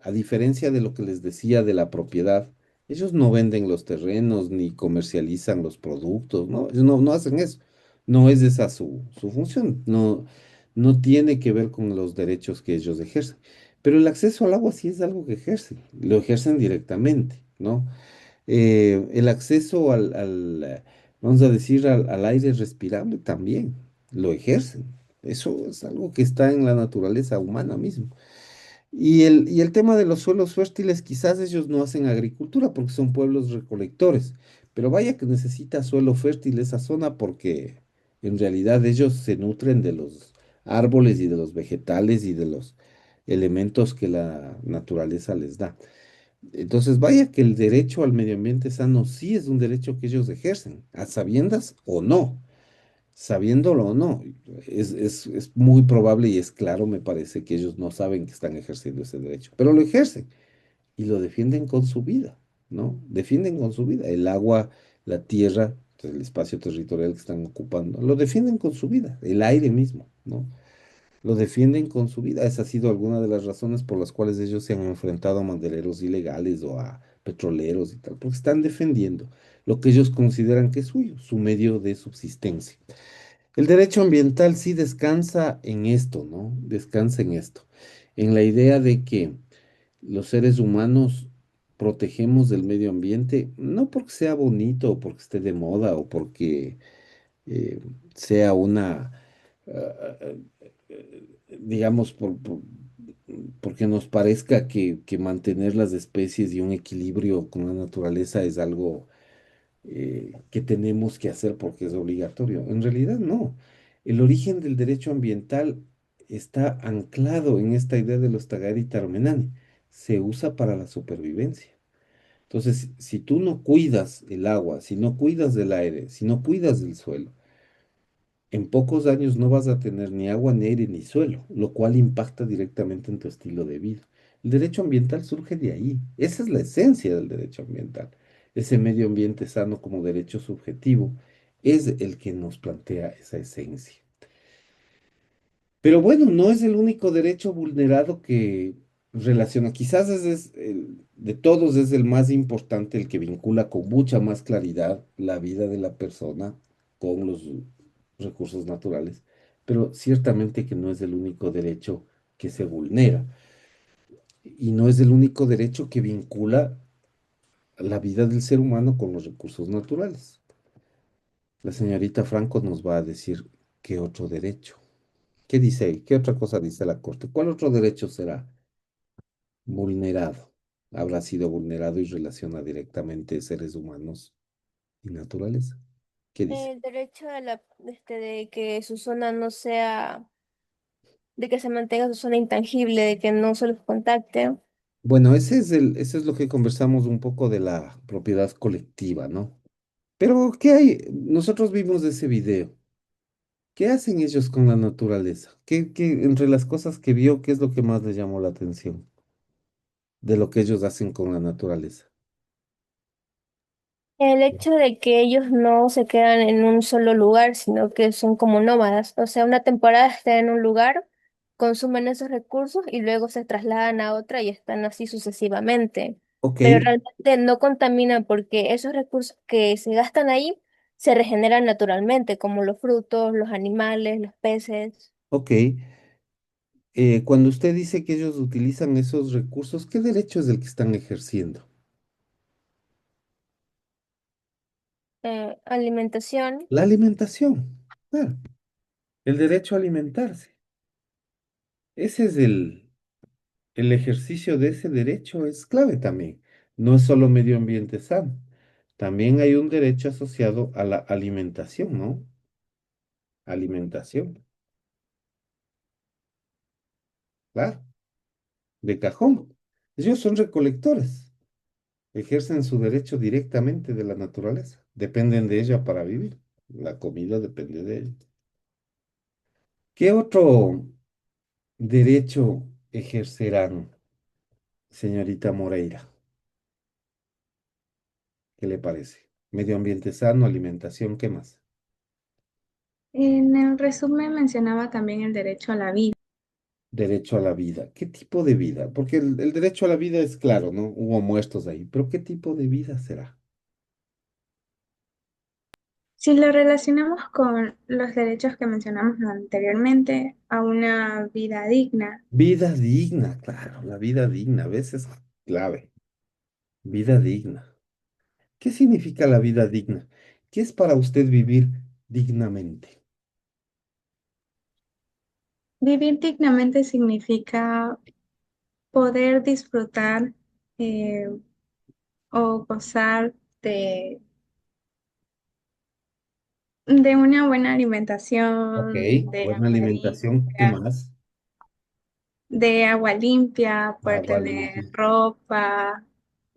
A diferencia de lo que les decía de la propiedad, ellos no venden los terrenos ni comercializan los productos, ¿no? Ellos no hacen eso. No es esa su función. No tiene que ver con los derechos que ellos ejercen. Pero el acceso al agua sí es algo que ejercen. Lo ejercen directamente, ¿no? El acceso vamos a decir, al aire respirable también lo ejercen. Eso es algo que está en la naturaleza humana mismo. Y el tema de los suelos fértiles, quizás ellos no hacen agricultura porque son pueblos recolectores, pero vaya que necesita suelo fértil esa zona porque en realidad ellos se nutren de los árboles y de los vegetales y de los elementos que la naturaleza les da. Entonces, vaya que el derecho al medio ambiente sano sí es un derecho que ellos ejercen, a sabiendas o no, sabiéndolo o no. Es muy probable y es claro, me parece, que ellos no saben que están ejerciendo ese derecho, pero lo ejercen y lo defienden con su vida, ¿no? Defienden con su vida el agua, la tierra, el espacio territorial que están ocupando, lo defienden con su vida, el aire mismo, ¿no? Lo defienden con su vida. Esa ha sido alguna de las razones por las cuales ellos se han enfrentado a madereros ilegales o a petroleros y tal, porque están defendiendo lo que ellos consideran que es suyo, su medio de subsistencia. El derecho ambiental sí descansa en esto, ¿no? Descansa en esto, en la idea de que los seres humanos protegemos del medio ambiente, no porque sea bonito o porque esté de moda o porque eh, sea ah, ah, digamos, porque nos parezca que mantener las especies y un equilibrio con la naturaleza es algo que tenemos que hacer porque es obligatorio. En realidad no. El origen del derecho ambiental está anclado en esta idea de los Tagari y Taromenani. Se usa para la supervivencia. Entonces, si tú no cuidas el agua, si no cuidas del aire, si no cuidas del suelo, en pocos años no vas a tener ni agua, ni aire, ni suelo, lo cual impacta directamente en tu estilo de vida. El derecho ambiental surge de ahí. Esa es la esencia del derecho ambiental. Ese medio ambiente sano como derecho subjetivo es el que nos plantea esa esencia. Pero bueno, no es el único derecho vulnerado que relaciona. Quizás de todos es el más importante, el que vincula con mucha más claridad la vida de la persona con los recursos naturales. Pero ciertamente que no es el único derecho que se vulnera. Y no es el único derecho que vincula la vida del ser humano con los recursos naturales. La señorita Franco nos va a decir qué otro derecho. ¿Qué dice él? ¿Qué otra cosa dice la Corte? ¿Cuál otro derecho será vulnerado? Habrá sido vulnerado y relaciona directamente seres humanos y naturaleza. ¿Qué dice? El derecho de que su zona no sea, de que se mantenga su zona intangible, de que no se los contacte. Bueno, ese es lo que conversamos un poco de la propiedad colectiva, ¿no? Pero, ¿qué hay? Nosotros vimos ese video. ¿Qué hacen ellos con la naturaleza? Entre las cosas que vio, qué es lo que más le llamó la atención de lo que ellos hacen con la naturaleza? El hecho de que ellos no se quedan en un solo lugar, sino que son como nómadas. O sea, una temporada están en un lugar, consumen esos recursos y luego se trasladan a otra y están así sucesivamente. Ok, Pero realmente no contaminan porque esos recursos que se gastan ahí se regeneran naturalmente, como los frutos, los animales, los peces. ok. Cuando usted dice que ellos utilizan esos recursos, ¿qué derecho es el que están ejerciendo? Alimentación. La alimentación, claro, el derecho a alimentarse. Ese es el ejercicio de ese derecho es clave también. No es solo medio ambiente sano. También hay un derecho asociado a la alimentación, ¿no? Alimentación, claro, de cajón. Ellos son recolectores, ejercen su derecho directamente de la naturaleza, dependen de ella para vivir. La comida depende de ella. ¿Qué otro derecho ejercerán, señorita Moreira? ¿Qué le parece? Medio ambiente sano, alimentación, ¿qué más? En el resumen mencionaba también el derecho a la vida. Derecho a la vida. ¿Qué tipo de vida? Porque el derecho a la vida es claro, ¿no? Hubo muertos ahí, pero ¿qué tipo de vida será? Si lo relacionamos con los derechos que mencionamos anteriormente, a una vida digna, Vida digna, claro, la vida digna, a veces clave. Vida digna. ¿Qué significa la vida digna? ¿Qué es para usted vivir dignamente? vivir dignamente significa poder disfrutar eh, o gozar de, de una buena Ok, alimentación, buena alimentación, ¿qué más? de agua limpia, poder Agua tener limpia, ropa,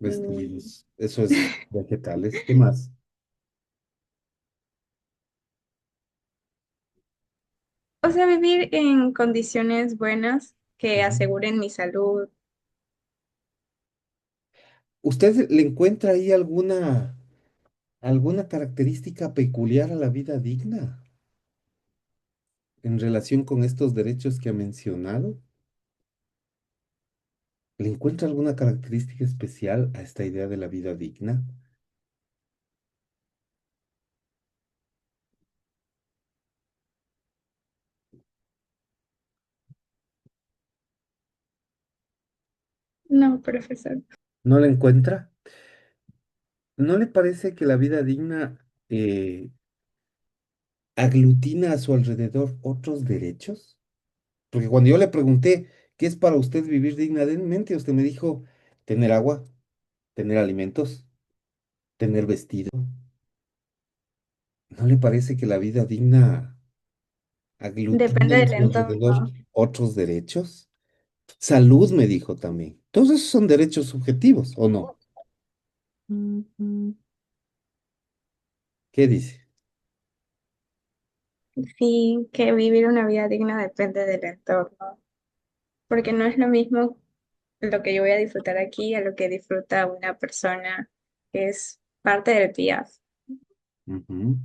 mm, vestidos, eso es vegetales, ¿qué más? o sea, vivir en condiciones buenas que Ujú. aseguren mi salud. ¿Usted le encuentra ahí alguna característica peculiar a la vida digna en relación con estos derechos que ha mencionado? ¿Le encuentra alguna característica especial a esta idea de la vida digna? No, profesor. ¿No la encuentra? ¿No le parece que la vida digna aglutina a su alrededor otros derechos? Porque cuando yo le pregunté, ¿qué es para usted vivir dignamente? Usted me dijo tener agua, tener alimentos, tener vestido. ¿No le parece que la vida digna aglutina Depende a del su alrededor entorno. otros derechos? Salud, me dijo también. Todos esos son derechos subjetivos, ¿o no? ¿Qué dice? Sí, que vivir una vida digna depende del entorno, porque no es lo mismo lo que yo voy a disfrutar aquí a lo que disfruta una persona que es parte del PIAF. Ujú.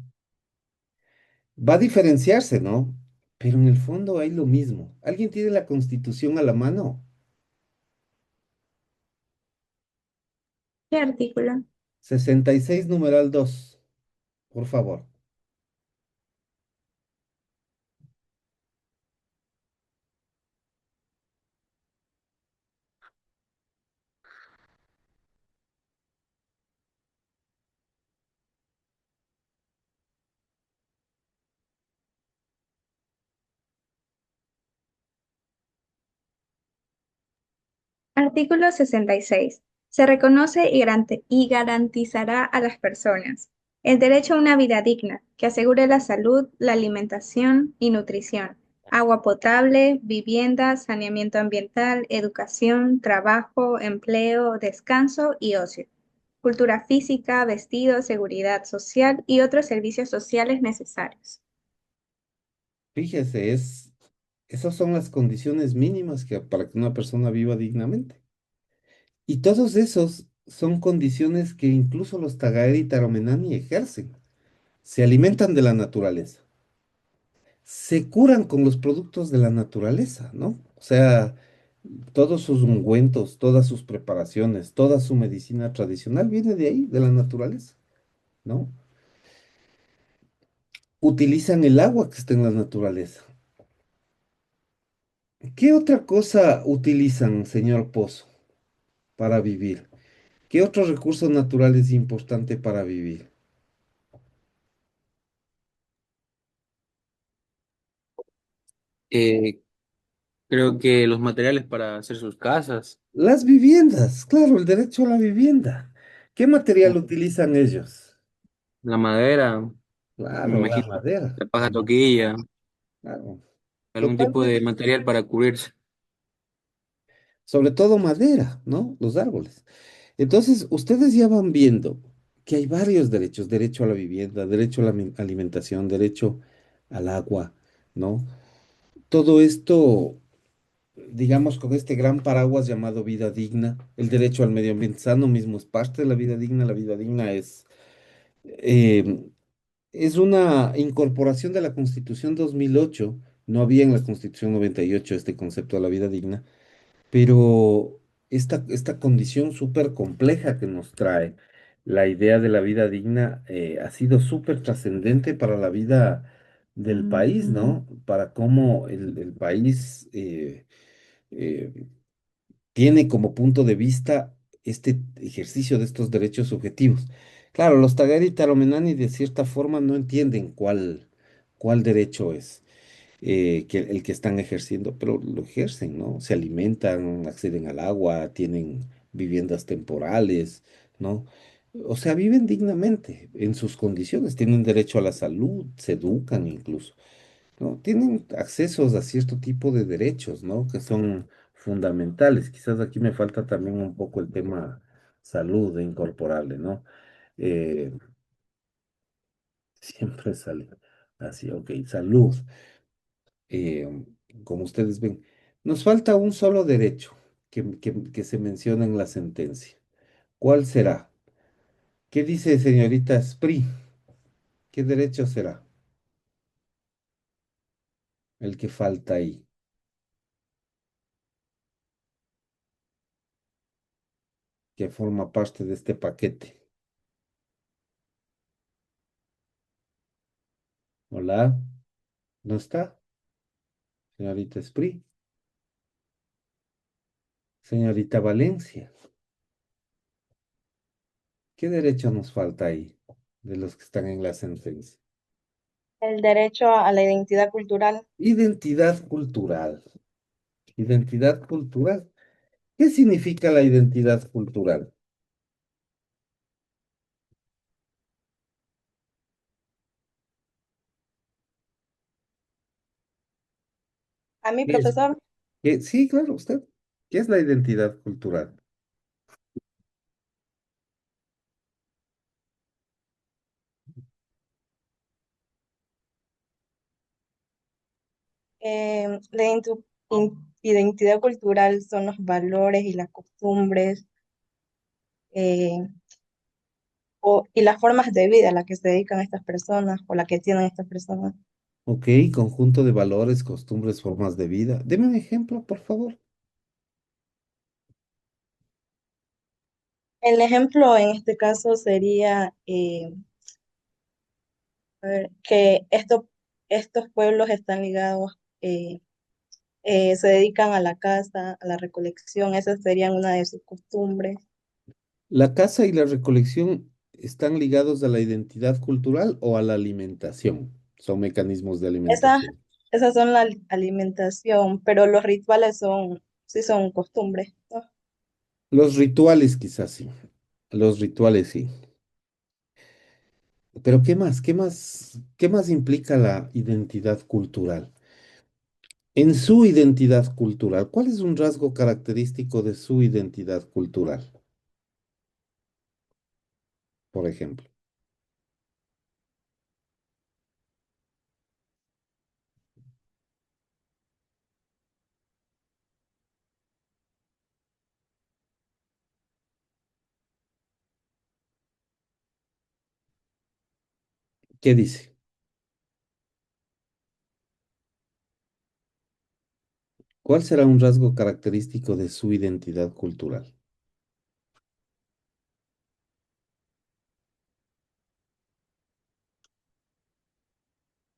Va a diferenciarse, ¿no? Pero en el fondo hay lo mismo. ¿Alguien tiene la Constitución a la mano? ¿Qué artículo? 66 numeral 2, por favor. Artículo 66. Se reconoce y garantizará a las personas el derecho a una vida digna que asegure la salud, la alimentación y nutrición, agua potable, vivienda, saneamiento ambiental, educación, trabajo, empleo, descanso y ocio, cultura física, vestido, seguridad social y otros servicios sociales necesarios. Fíjese, esas son las condiciones mínimas para que una persona viva dignamente. Y todos esos son condiciones que incluso los Tagaeri y Taromenani ejercen. Se alimentan de la naturaleza, se curan con los productos de la naturaleza, ¿no? O sea, todos sus ungüentos, todas sus preparaciones, toda su medicina tradicional viene de ahí, de la naturaleza, ¿no? Utilizan el agua que está en la naturaleza. ¿Qué otra cosa utilizan, señor Pozo, para vivir? ¿Qué otro recurso natural es importante para vivir? Eh, Creo que los materiales para hacer sus casas, Las viviendas, claro, el derecho a la vivienda. ¿Qué material como utilizan ellos? la madera, me Claro, la imagino, madera, la paja toquilla, claro, algún tipo de totalmente. material para cubrirse. Sobre todo madera, ¿no? Los árboles. Entonces, ustedes ya van viendo que hay varios derechos, derecho a la vivienda, derecho a la alimentación, derecho al agua, ¿no? Todo esto, digamos, con este gran paraguas llamado vida digna, el derecho al medio ambiente sano mismo es parte de la vida digna. La vida digna eh, es una incorporación de la Constitución 2008. No había en la Constitución 98 este concepto de la vida digna, pero esta condición súper compleja que nos trae la idea de la vida digna ha sido súper trascendente para la vida del país, ¿no? Para cómo el país eh, tiene como punto de vista este ejercicio de estos derechos subjetivos. Claro, los Tagari y Taromenani de cierta forma no entienden cuál derecho es el que están ejerciendo, pero lo ejercen, ¿no? Se alimentan, acceden al agua, tienen viviendas temporales, ¿no? O sea, viven dignamente en sus condiciones, tienen derecho a la salud, se educan incluso, ¿no? Tienen accesos a cierto tipo de derechos, ¿no? Que son fundamentales. Quizás aquí me falta también un poco el tema salud de incorporable, ¿no? Eh, siempre sale así, ok, salud. eh, Como ustedes ven, nos falta un solo derecho que se menciona en la sentencia. ¿Cuál será? ¿Qué dice señorita Spri? ¿Qué derecho será el que falta ahí? Que forma parte de este paquete. Hola, ¿no está? Señorita Spri, señorita Valencia, ¿qué derecho nos falta ahí de los que están en la sentencia? El derecho a la identidad cultural. Identidad cultural. Identidad cultural. ¿Qué significa la identidad cultural? A mi ¿Qué es? profesor, Sí, claro, usted. ¿Qué es la identidad cultural? Identidad cultural son los valores y las costumbres eh, y las formas de vida a las que se dedican estas personas o las que tienen estas personas. Ok, conjunto de valores, costumbres, formas de vida. Deme un ejemplo, por favor. El ejemplo en este caso sería a ver, que estos pueblos están ligados, se dedican a la caza, a la recolección, esas serían una de sus costumbres. ¿La caza y la recolección están ligados a la identidad cultural o a la alimentación? Son mecanismos de Esas, alimentación. esas son la alimentación, pero los rituales sí son costumbres, ¿no? Los rituales quizás sí. Los rituales sí. Pero ¿qué más? ¿Qué más? ¿Qué más implica la identidad cultural? En su identidad cultural, ¿cuál es un rasgo característico de su identidad cultural, por ejemplo? ¿Qué dice? ¿Cuál será un rasgo característico de su identidad cultural?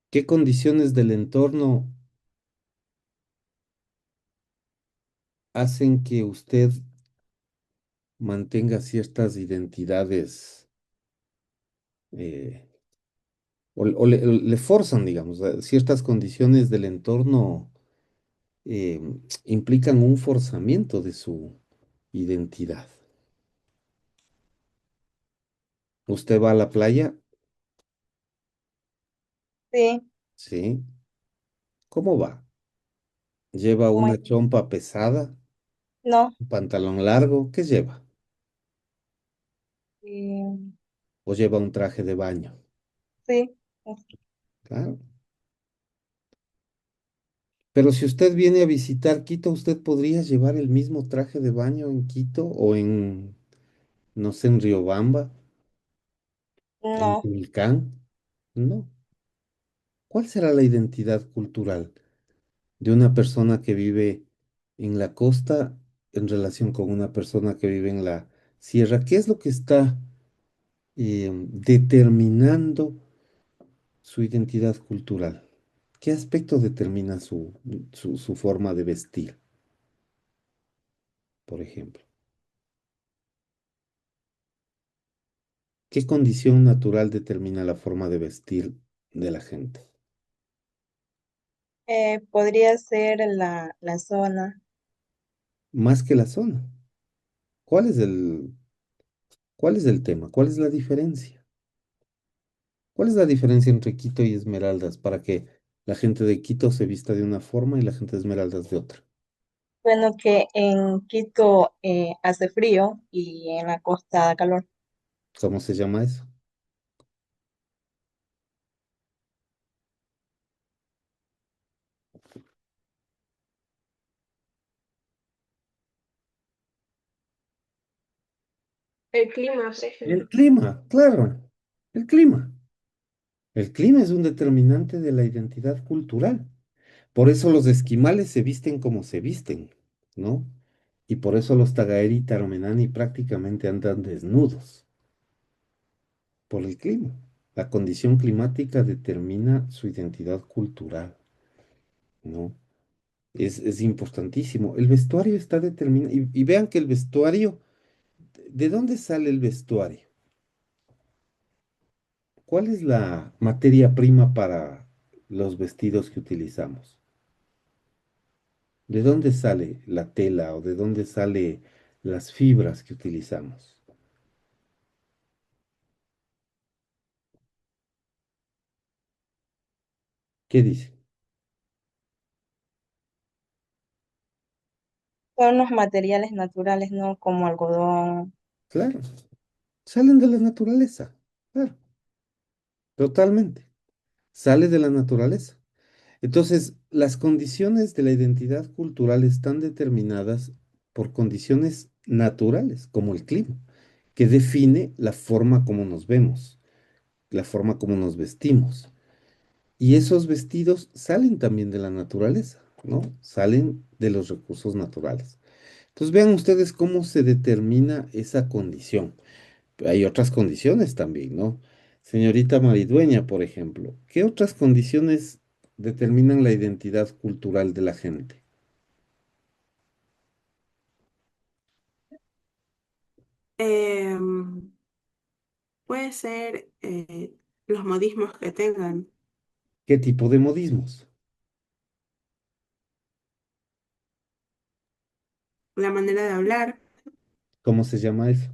¿Qué condiciones del entorno hacen que usted mantenga ciertas identidades eh, o le forzan, digamos, ciertas condiciones del entorno eh, implican un forzamiento de su identidad? Usted va a la playa, Sí, ¿sí? ¿Cómo va? ¿Lleva como una chompa pesada, no, un pantalón largo? ¿Qué lleva? sí, ¿O lleva un traje de baño? sí, Claro. Pero si usted viene a visitar Quito, usted podría llevar el mismo traje de baño en Quito o en, no sé, en Riobamba, en no, Tulcán. No. ¿Cuál será la identidad cultural de una persona que vive en la costa en relación con una persona que vive en la sierra? ¿Qué es lo que está determinando su identidad cultural? ¿Qué aspecto determina su forma de vestir, por ejemplo? ¿Qué condición natural determina la forma de vestir de la gente? podría ser la zona. Más que la zona. ¿Cuál es cuál es el tema? ¿Cuál es la diferencia? ¿Cuál es la diferencia entre Quito y Esmeraldas para que la gente de Quito se vista de una forma y la gente de Esmeraldas de otra? Bueno, que en Quito hace frío y en la costa da calor. ¿Cómo se llama eso? El clima, por El ejemplo. clima, claro, el clima. El clima es un determinante de la identidad cultural. Por eso los esquimales se visten como se visten, ¿no? Y por eso los Tagaeri y Taromenani prácticamente andan desnudos, por el clima. La condición climática determina su identidad cultural, ¿no? Es importantísimo. El vestuario está determinado. Y vean que el vestuario, ¿de dónde sale el vestuario? ¿Cuál es la materia prima para los vestidos que utilizamos? ¿De dónde sale la tela o de dónde sale las fibras que utilizamos? ¿Qué dice? Son los materiales naturales, ¿no? Como algodón. Claro, salen de la naturaleza. Claro, totalmente. Sale de la naturaleza. Entonces, las condiciones de la identidad cultural están determinadas por condiciones naturales, como el clima, que define la forma como nos vemos, la forma como nos vestimos. Y esos vestidos salen también de la naturaleza, ¿no? Salen de los recursos naturales. Entonces, vean ustedes cómo se determina esa condición. Hay otras condiciones también, ¿no? Señorita Maridueña, por ejemplo, ¿qué otras condiciones determinan la identidad cultural de la gente? Em, Puede ser los modismos que tengan, ¿Qué tipo de modismos? la manera de hablar, ¿Cómo se llama eso?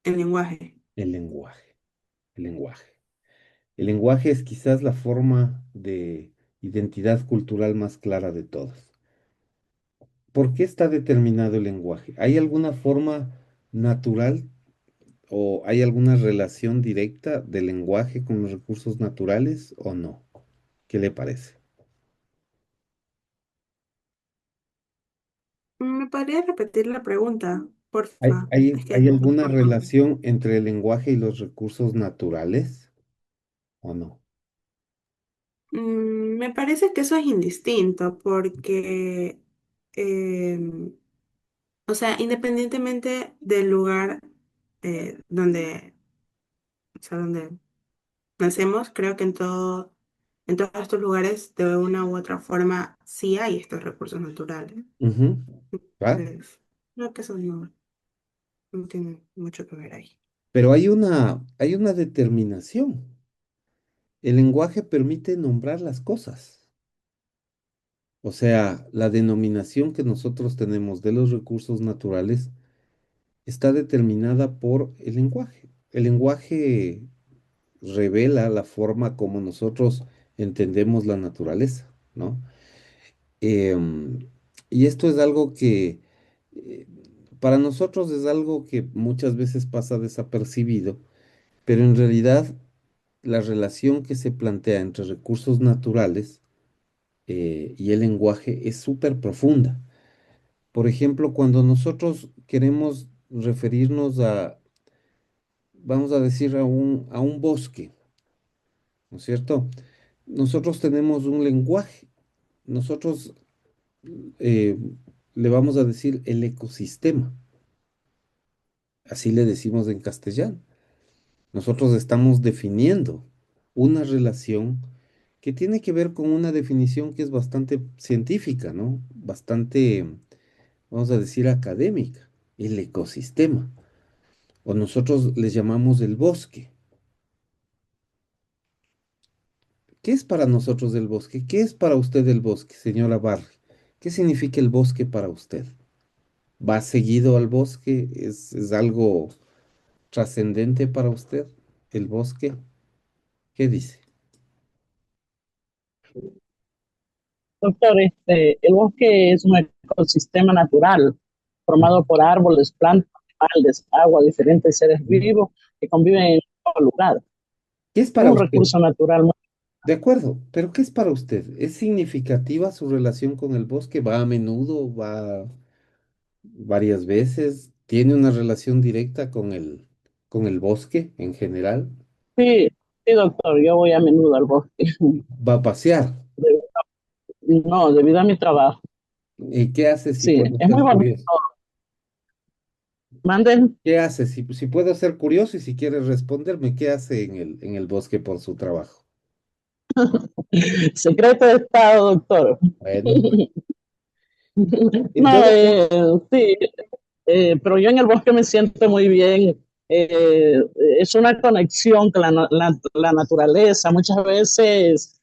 el lenguaje. El lenguaje. El lenguaje. El lenguaje es quizás la forma de identidad cultural más clara de todas. ¿Por qué está determinado el lenguaje? ¿Hay alguna forma natural o hay alguna relación directa del lenguaje con los recursos naturales o no? ¿Qué le parece? ¿Me podría repetir la pregunta, ¿Hay, porfa? hay, Es que hay alguna no. relación entre el lenguaje y los recursos naturales o no? Me parece que eso es indistinto porque, em, o sea, independientemente del lugar donde, o sea, donde nacemos, creo que en todos estos lugares, de una u otra forma, sí hay estos recursos naturales. Ujú. ¿Va? Entonces, creo que eso no tiene mucho que ver ahí. Pero hay una determinación. El lenguaje permite nombrar las cosas. O sea, la denominación que nosotros tenemos de los recursos naturales está determinada por el lenguaje. El lenguaje revela la forma como nosotros entendemos la naturaleza, ¿no? Em, y esto es algo que eh, para nosotros es algo que muchas veces pasa desapercibido, pero en realidad la relación que se plantea entre recursos naturales y el lenguaje es súper profunda. Por ejemplo, cuando nosotros queremos referirnos vamos a decir, a un bosque, ¿no es cierto? Nosotros tenemos un lenguaje. Nosotros eh, le vamos a decir el ecosistema. Así le decimos en castellano. Nosotros estamos definiendo una relación que tiene que ver con una definición que es bastante científica, ¿no? Bastante, vamos a decir, académica, el ecosistema. O nosotros les llamamos el bosque. ¿Qué es para nosotros el bosque? ¿Qué es para usted el bosque, señora Barry? ¿Qué significa el bosque para usted? ¿Va seguido al bosque? ¿Es algo trascendente para usted, el bosque? ¿Qué dice? Doctor, el bosque es un ecosistema natural formado por árboles, plantas, animales, agua, diferentes seres vivos que conviven en un lugar. ¿Qué es Es para un usted? recurso natural muy. De acuerdo, pero ¿qué es para usted? ¿Es significativa su relación con el bosque? ¿Va a menudo? ¿Va varias veces? ¿Tiene una relación directa con el bosque en general? Sí, sí, doctor, yo voy a menudo al bosque. ¿Va a pasear? No, debido a mi trabajo. ¿Y qué hace si Sí, puedo es muy ser bonito. curioso? Manden ¿Qué hace? Si puedo ser curioso y si quieres responderme, ¿qué hace en el bosque por su trabajo? secreto de Estado, doctor. Bueno, en No, todo caso, sí, pero yo en el bosque me siento muy bien. Eh, es una conexión con la naturaleza. Muchas veces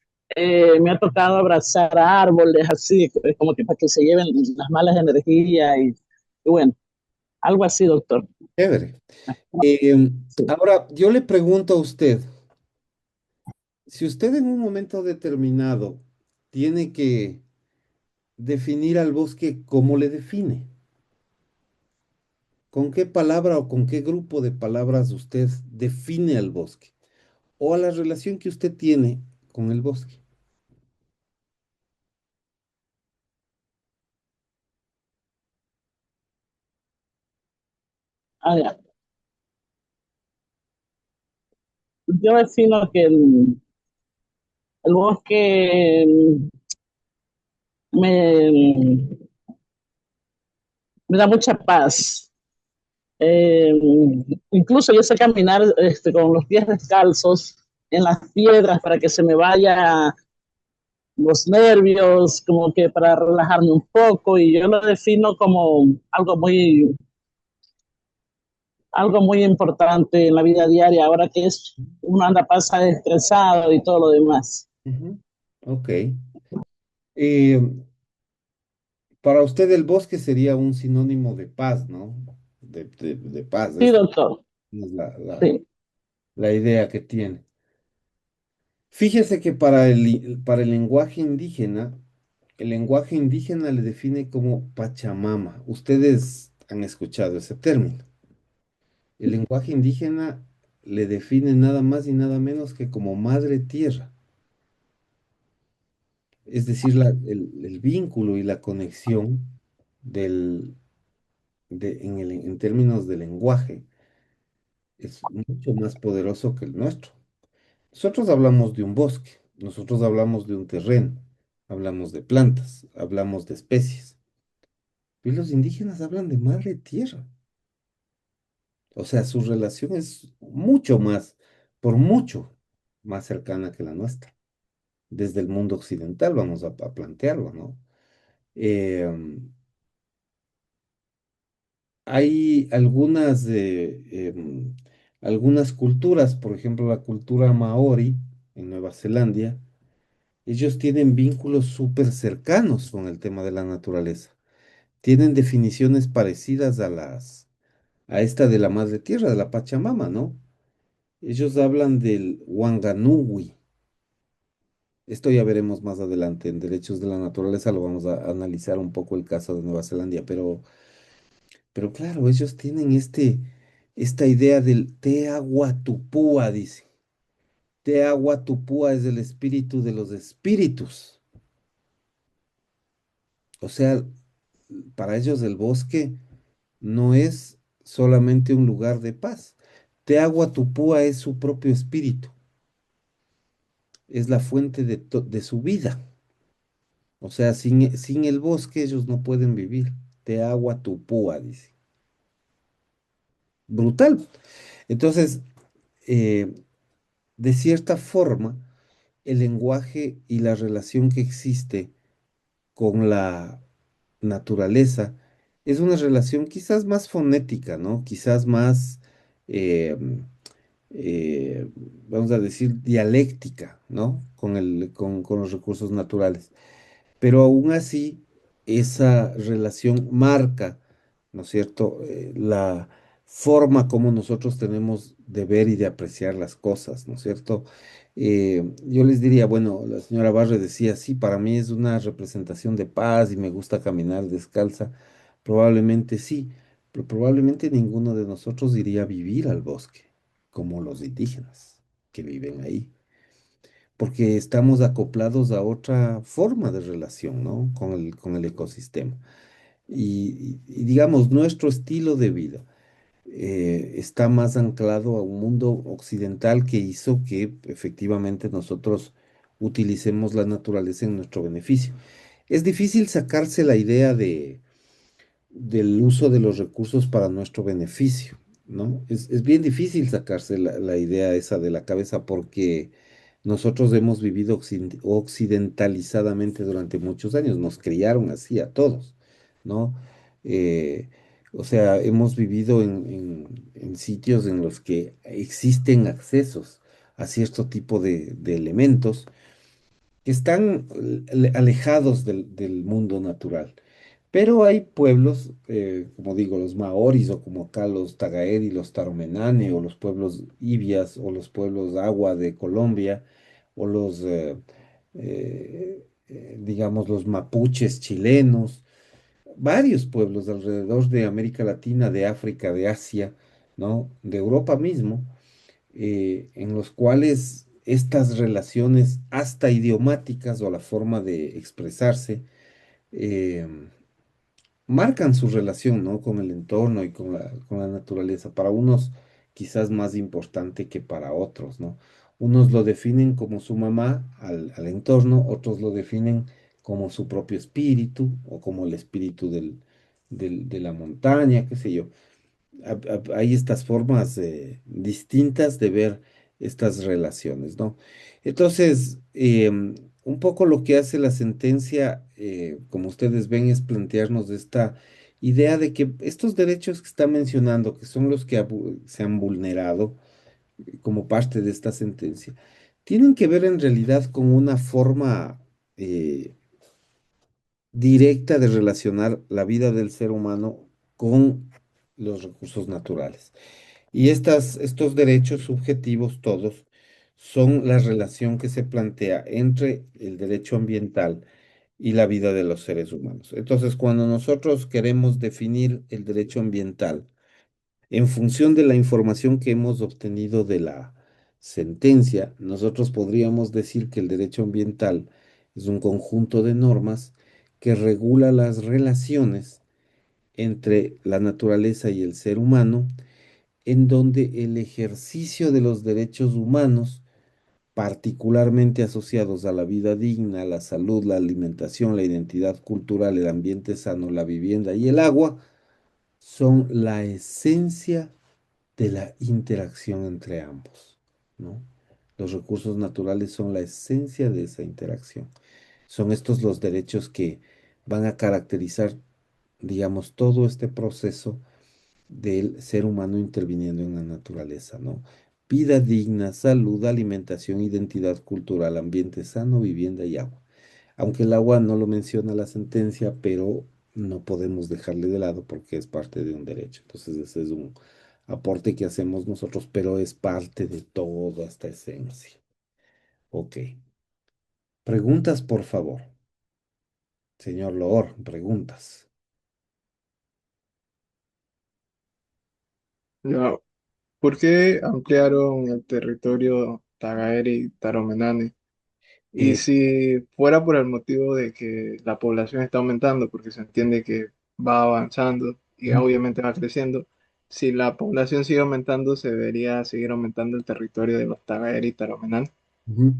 me ha tocado abrazar árboles así, como que para que se lleven las malas energías y bueno, algo así, doctor. chévere. Sí. Ahora, yo le pregunto a usted, si usted en un momento determinado tiene que definir al bosque, ¿cómo le define? ¿Con qué palabra o con qué grupo de palabras usted define al bosque? O a la relación que usted tiene con el bosque. Ah, ya. Yo defino que el bosque me, me da mucha paz. Eh, Incluso yo sé caminar con los pies descalzos en las piedras para que se me vaya los nervios, como que para relajarme un poco, y yo lo defino como algo muy importante en la vida diaria, ahora que uno anda pasa estresado y todo lo demás. Ujú. Ok. Eh, para usted el bosque sería un sinónimo de paz, ¿no? De paz, Sí, esa doctor. es Sí. la idea que tiene. Fíjese que para el lenguaje indígena le define como Pachamama. Ustedes han escuchado ese término. El lenguaje indígena le define nada más y nada menos que como madre tierra. Es decir, el vínculo y la conexión del, en términos de lenguaje es mucho más poderoso que el nuestro. Nosotros hablamos de un bosque, nosotros hablamos de un terreno, hablamos de plantas, hablamos de especies. Y los indígenas hablan de madre tierra. O sea, su relación es mucho más, por mucho, más cercana que la nuestra. Desde el mundo occidental vamos a plantearlo, ¿no? Em, Hay algunas culturas, por ejemplo, la cultura maori en Nueva Zelanda, ellos tienen vínculos súper cercanos con el tema de la naturaleza. Tienen definiciones parecidas a esta de la madre tierra, de la Pachamama, ¿no? Ellos hablan del Wanganui. Esto ya veremos más adelante en Derechos de la Naturaleza, lo vamos a analizar un poco el caso de Nueva Zelanda, pero claro, ellos tienen esta idea del Te Agua Tupua, dice. Te Agua Tupua es el espíritu de los espíritus. O sea, para ellos el bosque no es solamente un lugar de paz. Te Agua Tupua es su propio espíritu, es la fuente de su vida. O sea, sin el bosque ellos no pueden vivir. Te Agua Tupua, dice. Brutal. Entonces, eh, de cierta forma, el lenguaje y la relación que existe con la naturaleza es una relación quizás más fonética, ¿no? Quizás más, eh, eh, vamos a decir, dialéctica, ¿no? Con los recursos naturales. Pero aún así, esa relación marca, ¿no es cierto?, la forma como nosotros tenemos de ver y de apreciar las cosas, ¿no es cierto? Yo les diría, bueno, la señora Barre decía, sí, para mí es una representación de paz y me gusta caminar descalza. Probablemente sí, pero probablemente ninguno de nosotros iría a vivir al bosque, como los indígenas que viven ahí porque estamos acoplados a otra forma de relación, ¿no? Con el ecosistema. Y digamos, nuestro estilo de vida está más anclado a un mundo occidental que hizo que efectivamente nosotros utilicemos la naturaleza en nuestro beneficio. Es difícil sacarse la idea del uso de los recursos para nuestro beneficio, ¿no? Es bien difícil sacarse la idea esa de la cabeza porque nosotros hemos vivido occidentalizadamente durante muchos años, nos criaron así a todos, ¿no? Eh, o sea, hemos vivido en sitios en los que existen accesos a cierto tipo de elementos que están alejados del mundo natural. Pero hay pueblos, como digo, los maoris o como acá los tagaeri, los taromenane o los pueblos ibias o los pueblos agua de Colombia o digamos, los mapuches chilenos, varios pueblos alrededor de América Latina, de África, de Asia, ¿no? De Europa mismo, en los cuales estas relaciones hasta idiomáticas o la forma de expresarse, eh, marcan su relación, ¿no? Con el entorno y con la naturaleza. Para unos quizás más importante que para otros, ¿no? Unos lo definen como su mamá al entorno, otros lo definen como su propio espíritu o como el espíritu de la montaña, qué sé yo. Hay estas formas distintas de ver estas relaciones, ¿no? Entonces, un poco lo que hace la sentencia, como ustedes ven, es plantearnos esta idea de que estos derechos que está mencionando, que son los que se han vulnerado como parte de esta sentencia, tienen que ver en realidad con una forma directa de relacionar la vida del ser humano con los recursos naturales. Y estos derechos subjetivos todos son la relación que se plantea entre el derecho ambiental y la vida de los seres humanos. Entonces, cuando nosotros queremos definir el derecho ambiental en función de la información que hemos obtenido de la sentencia, nosotros podríamos decir que el derecho ambiental es un conjunto de normas que regula las relaciones entre la naturaleza y el ser humano, en donde el ejercicio de los derechos humanos, particularmente asociados a la vida digna, la salud, la alimentación, la identidad cultural, el ambiente sano, la vivienda y el agua, son la esencia de la interacción entre ambos, ¿no? Los recursos naturales son la esencia de esa interacción. Son estos los derechos que van a caracterizar, digamos, todo este proceso del ser humano interviniendo en la naturaleza, ¿no? Vida digna, salud, alimentación, identidad cultural, ambiente sano, vivienda y agua. Aunque el agua no lo menciona la sentencia, pero no podemos dejarle de lado porque es parte de un derecho. Entonces, ese es un aporte que hacemos nosotros, pero es parte de toda esta esencia. Ok. Preguntas, por favor. Señor Loor, preguntas. Ya, ¿por qué ampliaron el territorio Tagaeri-Taromenane? Y Eh, si fuera por el motivo de que la población está aumentando, porque se entiende que va avanzando y obviamente va creciendo, si la población sigue aumentando, se debería seguir aumentando el territorio de los Tagaeri y Taromenán. Ujú.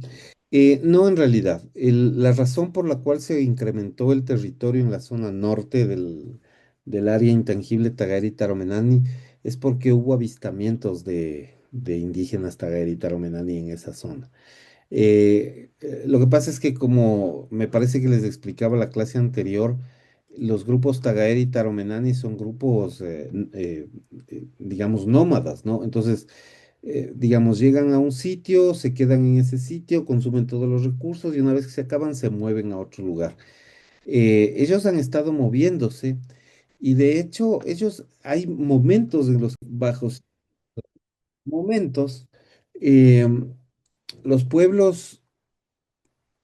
No, en realidad. La razón por la cual se incrementó el territorio en la zona norte del área intangible Tagaeri-Taromenani es porque hubo avistamientos de indígenas Tagaeri-Taromenani en esa zona. Lo que pasa es que, como me parece que les explicaba la clase anterior, los grupos Tagaeri-Taromenani son grupos, digamos, nómadas, ¿no? Entonces, digamos, llegan a un sitio, se quedan en ese sitio, consumen todos los recursos y una vez que se acaban se mueven a otro lugar. Ellos han estado moviéndose y de hecho hay momentos en los bajos momentos, eh, los pueblos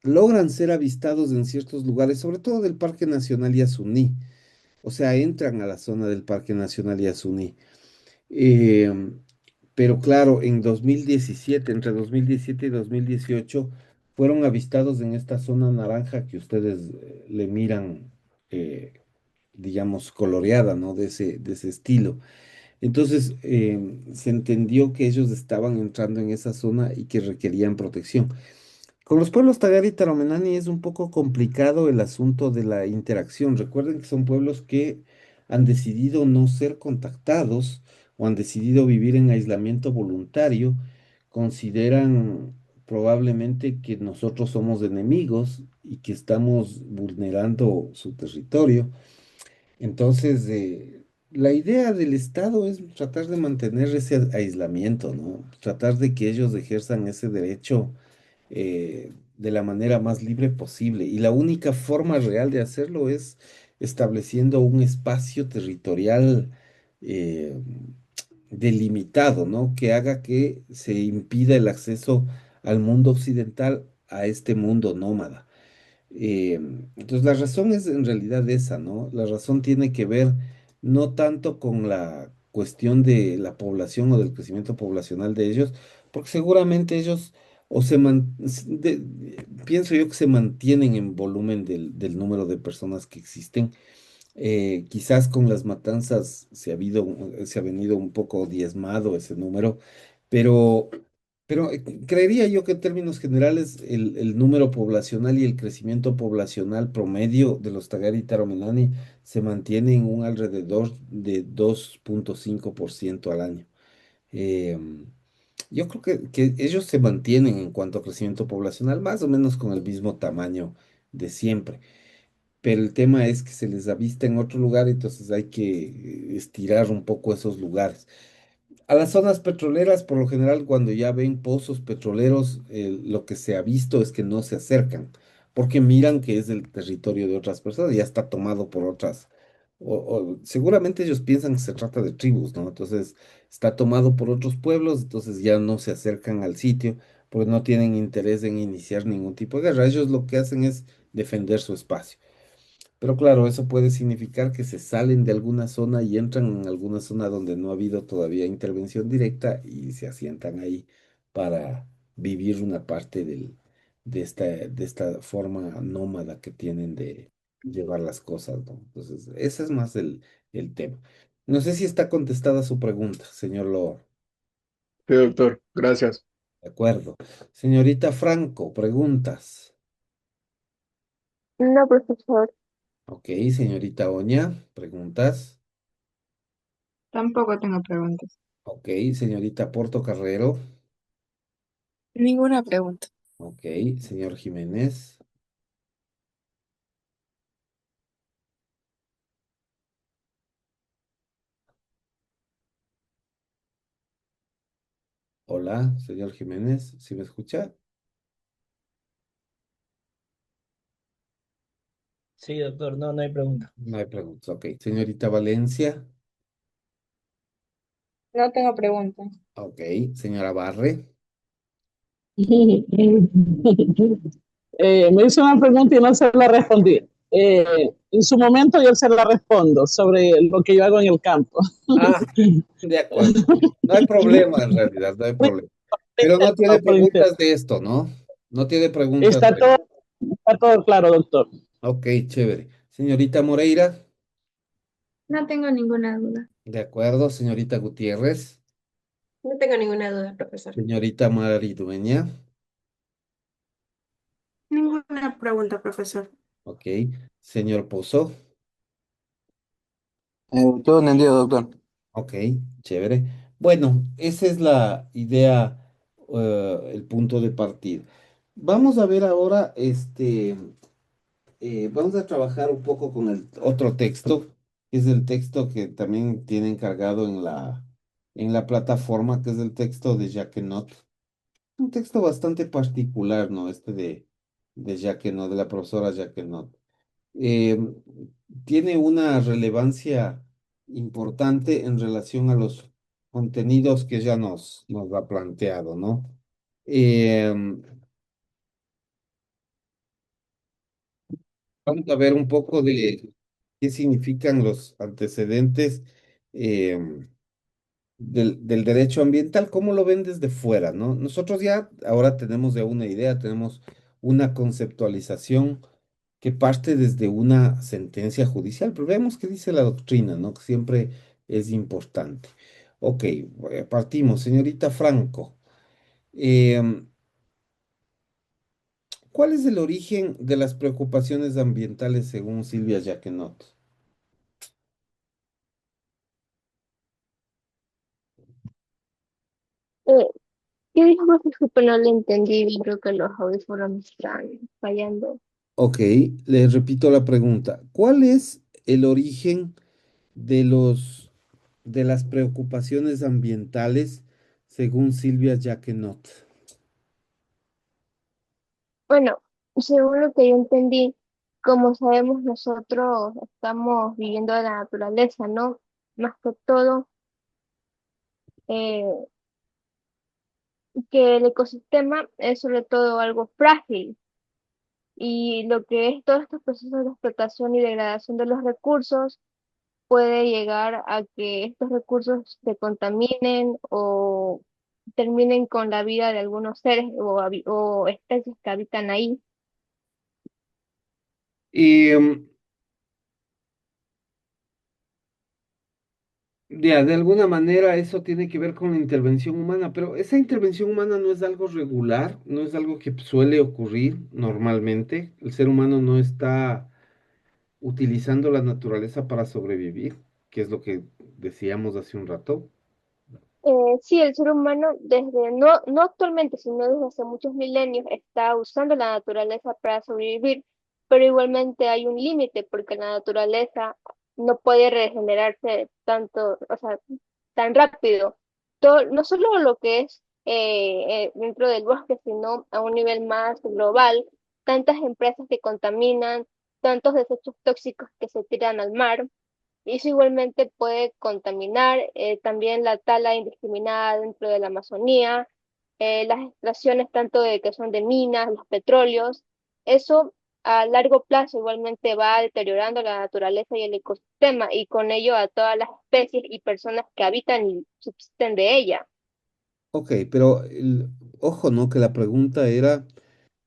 logran ser avistados en ciertos lugares, sobre todo del Parque Nacional Yasuní, o sea, entran a la zona del Parque Nacional Yasuní. Eh, pero claro, en 2017, entre 2017 y 2018, fueron avistados en esta zona naranja que ustedes le miran, eh, digamos, coloreada, ¿no? De ese estilo. Entonces, se entendió que ellos estaban entrando en esa zona y que requerían protección. Con los pueblos Tagari y Taromenani es un poco complicado el asunto de la interacción. Recuerden que son pueblos que han decidido no ser contactados o han decidido vivir en aislamiento voluntario. Consideran probablemente que nosotros somos enemigos y que estamos vulnerando su territorio. Entonces, la idea del Estado es tratar de mantener ese aislamiento, ¿no? Tratar de que ellos ejerzan ese derecho de la manera más libre posible. Y la única forma real de hacerlo es estableciendo un espacio territorial eh, delimitado, ¿no? Que haga que se impida el acceso al mundo occidental a este mundo nómada. Eh, entonces la razón es en realidad esa, ¿no? La razón tiene que ver no tanto con la cuestión de la población o del crecimiento poblacional de ellos, porque seguramente ellos o pienso yo que se mantienen en volumen del número de personas que existen, Quizás con las matanzas se ha venido un poco diezmado ese número, pero, pero creería yo que en términos generales el número poblacional y el crecimiento poblacional promedio de los Tagari y Taromenani se mantiene en un alrededor de 2,5% al año. Eh, yo creo que ellos se mantienen en cuanto a crecimiento poblacional, más o menos con el mismo tamaño de siempre, pero el tema es que se les avista en otro lugar, entonces hay que estirar un poco esos lugares. A las zonas petroleras, por lo general, cuando ya ven pozos petroleros, lo que se ha visto es que no se acercan, porque miran que es el territorio de otras personas, ya está tomado por otras. Seguramente ellos piensan que se trata de tribus, ¿no? Entonces está tomado por otros pueblos, entonces ya no se acercan al sitio, porque no tienen interés en iniciar ningún tipo de guerra. Ellos lo que hacen es defender su espacio. Pero claro, eso puede significar que se salen de alguna zona y entran en alguna zona donde no ha habido todavía intervención directa y se asientan ahí para vivir una parte de esta forma nómada que tienen de llevar las cosas, ¿no? Entonces, ese es más el tema. No sé si está contestada su pregunta, señor Loor. Sí, doctor, gracias. De acuerdo. Señorita Franco, preguntas. No, profesor. Ok, señorita Oña, preguntas. Tampoco tengo preguntas. Ok, señorita Porto Carrero. Ninguna pregunta. Ok, señor Jiménez. Hola, señor Jiménez, ¿sí me escucha? Sí, doctor, no, no hay pregunta. No hay preguntas. Ok, señorita Valencia. No tengo preguntas. Ok, señora Barre. Me hizo una pregunta y no se la respondí. En su momento yo se la respondo sobre lo que yo hago en el campo. Ah, de acuerdo. No hay problema en realidad, no hay problema. Pero no tiene Por interno. preguntas de esto, ¿no? No tiene preguntas Está de... todo, está todo claro, doctor. Ok, chévere. Señorita Moreira. No tengo ninguna duda. De acuerdo, señorita Gutiérrez. No tengo ninguna duda, profesor. Señorita Maridueña. Ninguna pregunta, profesor. Ok, señor Pozo. Todo entendido, doctor. Ok, chévere. Bueno, esa es la idea, el punto de partida. Vamos a ver ahora, vamos a trabajar un poco con el otro texto, que es el texto que también tiene encargado en la plataforma, que es el texto de Jacquenot. Un texto bastante particular, ¿no? Este de Jacquenot, de la profesora Jacquenot. eh, Tiene una relevancia importante en relación a los contenidos que ella nos ha planteado, ¿no? Eh, Vamos a ver un poco de qué significan los antecedentes eh, del derecho ambiental, cómo lo ven desde fuera, ¿no? Nosotros ya ahora tenemos ya una idea, tenemos una conceptualización que parte desde una sentencia judicial, pero vemos qué dice la doctrina, ¿no? Que siempre es importante. Ok, partimos. Señorita Franco, em, ¿cuál es el origen de las preocupaciones ambientales según Silvia Jacquenot? Eh, ¿Qué dijo, profesor? Que no le entendí, creo que los audífonos me están fallando. Ok, le repito la pregunta. ¿Cuál es el origen de las preocupaciones ambientales según Silvia Jacquenot? Bueno, según lo que yo entendí, como sabemos nosotros estamos viviendo de la naturaleza, ¿no? Más que todo, eh, que el ecosistema es sobre todo algo frágil y lo que es todos estos procesos de explotación y degradación de los recursos puede llegar a que estos recursos se contaminen o terminen con la vida de algunos seres o especies que habitan ahí. Y Ya, de alguna manera eso tiene que ver con la intervención humana, pero esa intervención humana no es algo regular, no es algo que suele ocurrir normalmente. El ser humano no está utilizando la naturaleza para sobrevivir, que es lo que decíamos hace un rato. Sí, el ser humano no actualmente, sino desde hace muchos milenios, está usando la naturaleza para sobrevivir, pero igualmente hay un límite porque la naturaleza no puede regenerarse tanto, o sea, tan rápido. No solo lo que es dentro del bosque, sino a un nivel más global, tantas empresas que contaminan, tantos desechos tóxicos que se tiran al mar. Eso igualmente puede contaminar también la tala indiscriminada dentro de la Amazonía, las extracciones tanto de que son de minas, los petróleos. Eso a largo plazo igualmente va deteriorando la naturaleza y el ecosistema y con ello a todas las especies y personas que habitan y subsisten de ella. Ok, pero ojo, ¿no? Que la pregunta era,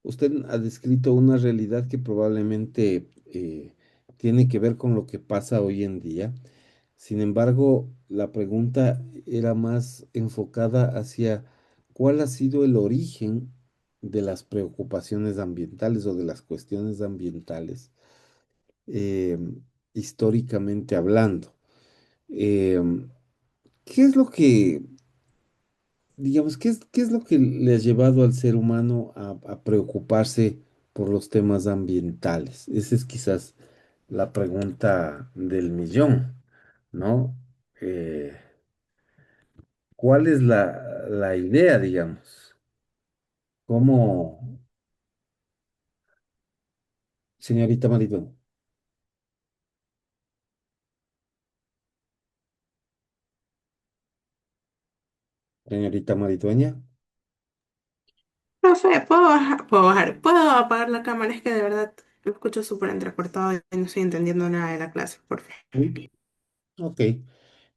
usted ha descrito una realidad que probablemente tiene que ver con lo que pasa hoy en día. Sin embargo, la pregunta era más enfocada hacia cuál ha sido el origen de las preocupaciones ambientales o de las cuestiones ambientales, eh, históricamente hablando. Em, ¿Qué es lo que, digamos, qué es lo que le ha llevado al ser humano a preocuparse por los temas ambientales? Esa es quizás la pregunta del millón, ¿no? Eh, ¿Cuál es la idea, digamos? ¿Cómo, señorita Maritón? Señorita Maritueña, Profe, ¿puedo apagar la cámara? Es que de verdad lo escucho súper entrecortado y no estoy entendiendo nada de la clase, por favor. uy, ok.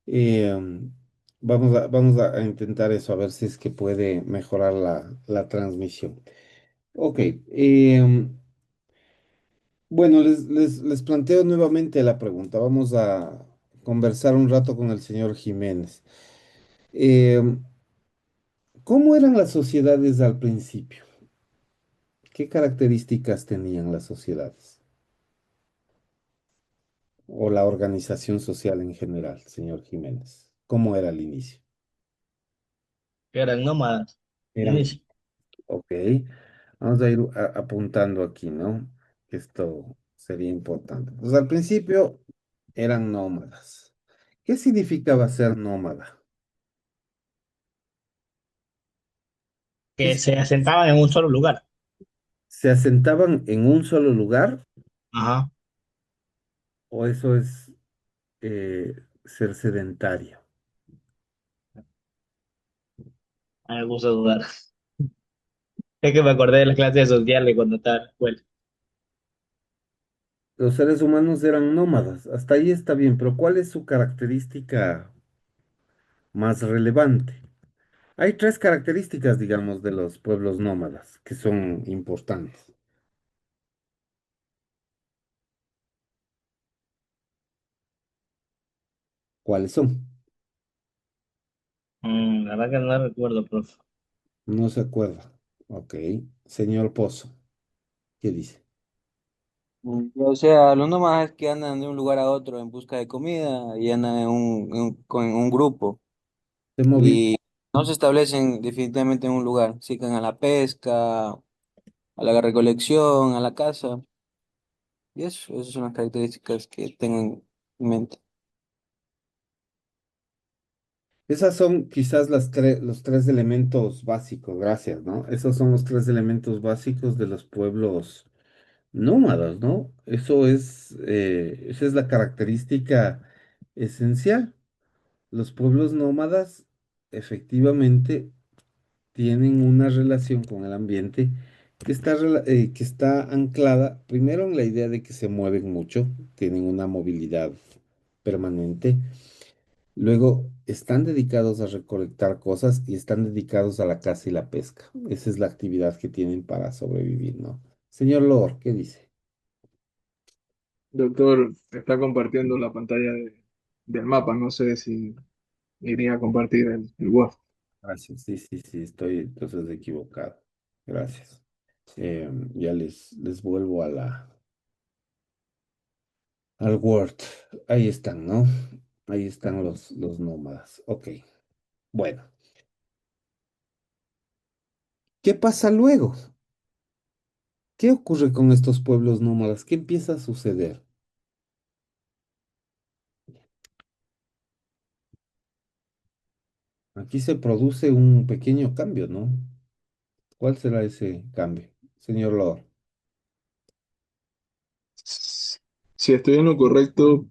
Eh, vamos a intentar eso, a ver si es que puede mejorar la transmisión. Ok. Bueno, les planteo nuevamente la pregunta. Vamos a conversar un rato con el señor Jiménez. Em, ¿Cómo eran las sociedades al principio? ¿Qué características tenían las sociedades o la organización social en general, señor Jiménez? ¿Cómo era al inicio? Que eran nómadas. Eran, Inicio. ok, vamos a ir apuntando aquí, ¿no? Esto sería importante. Pues al principio eran nómadas. ¿Qué significaba ser nómada? ¿Qué Que se asentaban en un solo lugar. ¿Se asentaban en un solo lugar Ajá. o eso es ser sedentario? A mí me puso a dudar. Es que me acordé de las clases sociales cuando estaba en la escuela. Los seres humanos eran nómadas, hasta ahí está bien, pero ¿cuál es su característica más relevante? Hay tres características, digamos, de los pueblos nómadas que son importantes. ¿Cuáles son? La verdad que no recuerdo, profe. No se acuerda. Ok. Señor Pozo, ¿qué dice? O sea, los nómadas que andan de un lugar a otro en busca de comida y andan en un grupo Se movilizan. y no se establecen definitivamente en un lugar, se dedican a la pesca, a la recolección, a la caza y eso, esas son las características que tengo en mente. Esas son quizás los tres elementos básicos, gracias, ¿no? Esos son los tres elementos básicos de los pueblos nómadas, ¿no? Esa es la característica esencial. Los pueblos nómadas efectivamente tienen una relación con el ambiente que está anclada primero en la idea de que se mueven mucho, tienen una movilidad permanente. Luego, están dedicados a recolectar cosas y están dedicados a la caza y la pesca. Esa es la actividad que tienen para sobrevivir, ¿no? Señor Lord, ¿qué dice? Doctor, está compartiendo la pantalla del mapa, no sé si iría a compartir el WhatsApp. Gracias. Sí, sí, sí, estoy entonces equivocado. Gracias. Ya les vuelvo al Word. Ahí están, ¿no? Ahí están los nómadas. Ok. Bueno, ¿qué pasa luego? ¿Qué ocurre con estos pueblos nómadas? ¿Qué empieza a suceder? Aquí se produce un pequeño cambio, ¿no? ¿Cuál será ese cambio, señor Lord? Si estoy en lo correcto,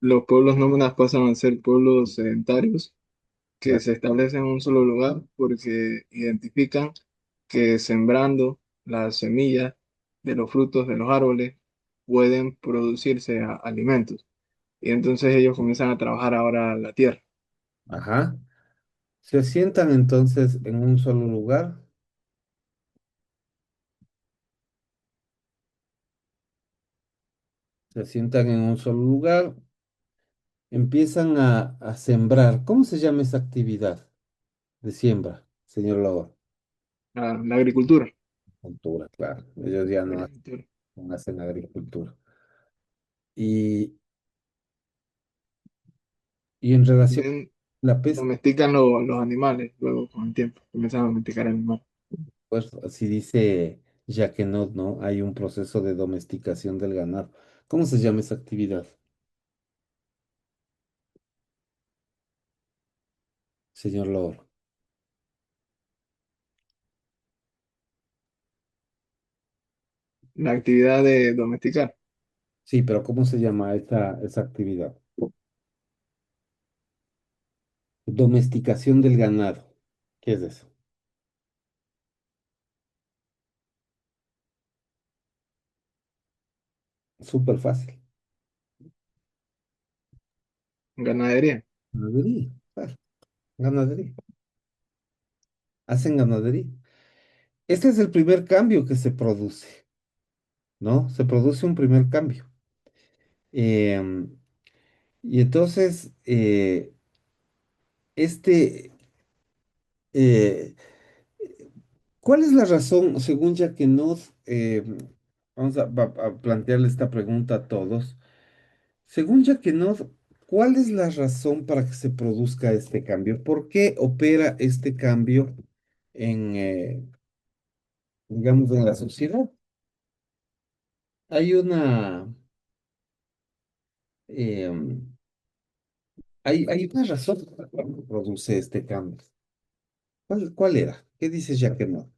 los pueblos nómadas pasan a ser pueblos sedentarios que se establecen en un solo lugar porque identifican que sembrando las semillas de los frutos de los árboles pueden producirse alimentos. Y entonces ellos comienzan a trabajar ahora la tierra. Ajá. Se asientan entonces en un solo lugar, se asientan en un solo lugar, empiezan a sembrar. ¿Cómo se llama esa actividad de siembra, señor Lord? La agricultura. Cultura, claro. Ellos ya no hacen, Agricultura. no hacen agricultura. Y, y en relación También a la pesca, domestican los animales, luego con el tiempo comienzan a domesticar animales. pues así dice Jacquenot, ¿no? Hay un proceso de domesticación del ganado. ¿Cómo se llama esa actividad, señor Lord? La actividad de domesticar, Sí, pero ¿cómo se llama esa actividad? Domesticación del ganado. ¿Qué es eso? Súper fácil. ganadería. Ganadería, claro, ganadería. Hacen ganadería. Este es el primer cambio que se produce, ¿no? Se produce un primer cambio. Em, y entonces, este, eh, ¿cuál es la razón, según Jacquenot? Vamos a plantearle esta pregunta a todos. Según Jacquenot, ¿cuál es la razón para que se produzca este cambio? ¿Por qué opera este cambio en, digamos, en la sociedad? Hay una, em, hay una razón por la cual se produce este cambio. ¿Cuál era? ¿Qué dice Jacquemot?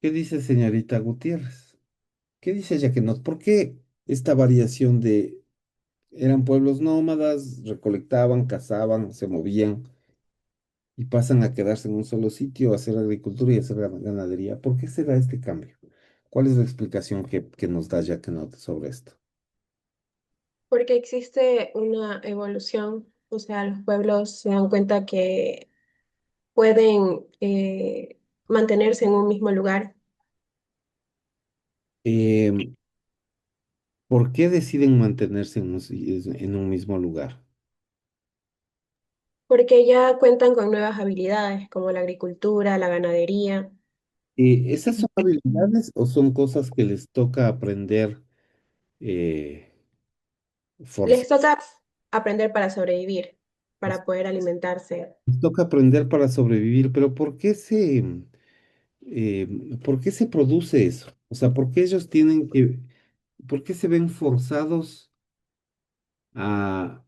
¿Qué dice señorita Gutiérrez? ¿Qué dice Jacquemot? ¿Por qué esta variación de eran pueblos nómadas, recolectaban, cazaban, se movían y pasan a quedarse en un solo sitio, a hacer agricultura y hacer ganadería? ¿Por qué se da este cambio? ¿Cuál es la explicación que nos da Jacquemot sobre esto? Porque existe una evolución, o sea, los pueblos se dan cuenta que pueden mantenerse en un mismo lugar, Em, ¿Por qué deciden mantenerse en un mismo lugar? porque ya cuentan con nuevas habilidades como la agricultura, la ganadería. ¿Esas son habilidades o son cosas que les toca aprender eh, Les forza- toca aprender para sobrevivir, para poder alimentarse. Les toca aprender para sobrevivir, pero eh, ¿por qué se produce eso? O sea, ¿por qué ellos por qué se ven forzados a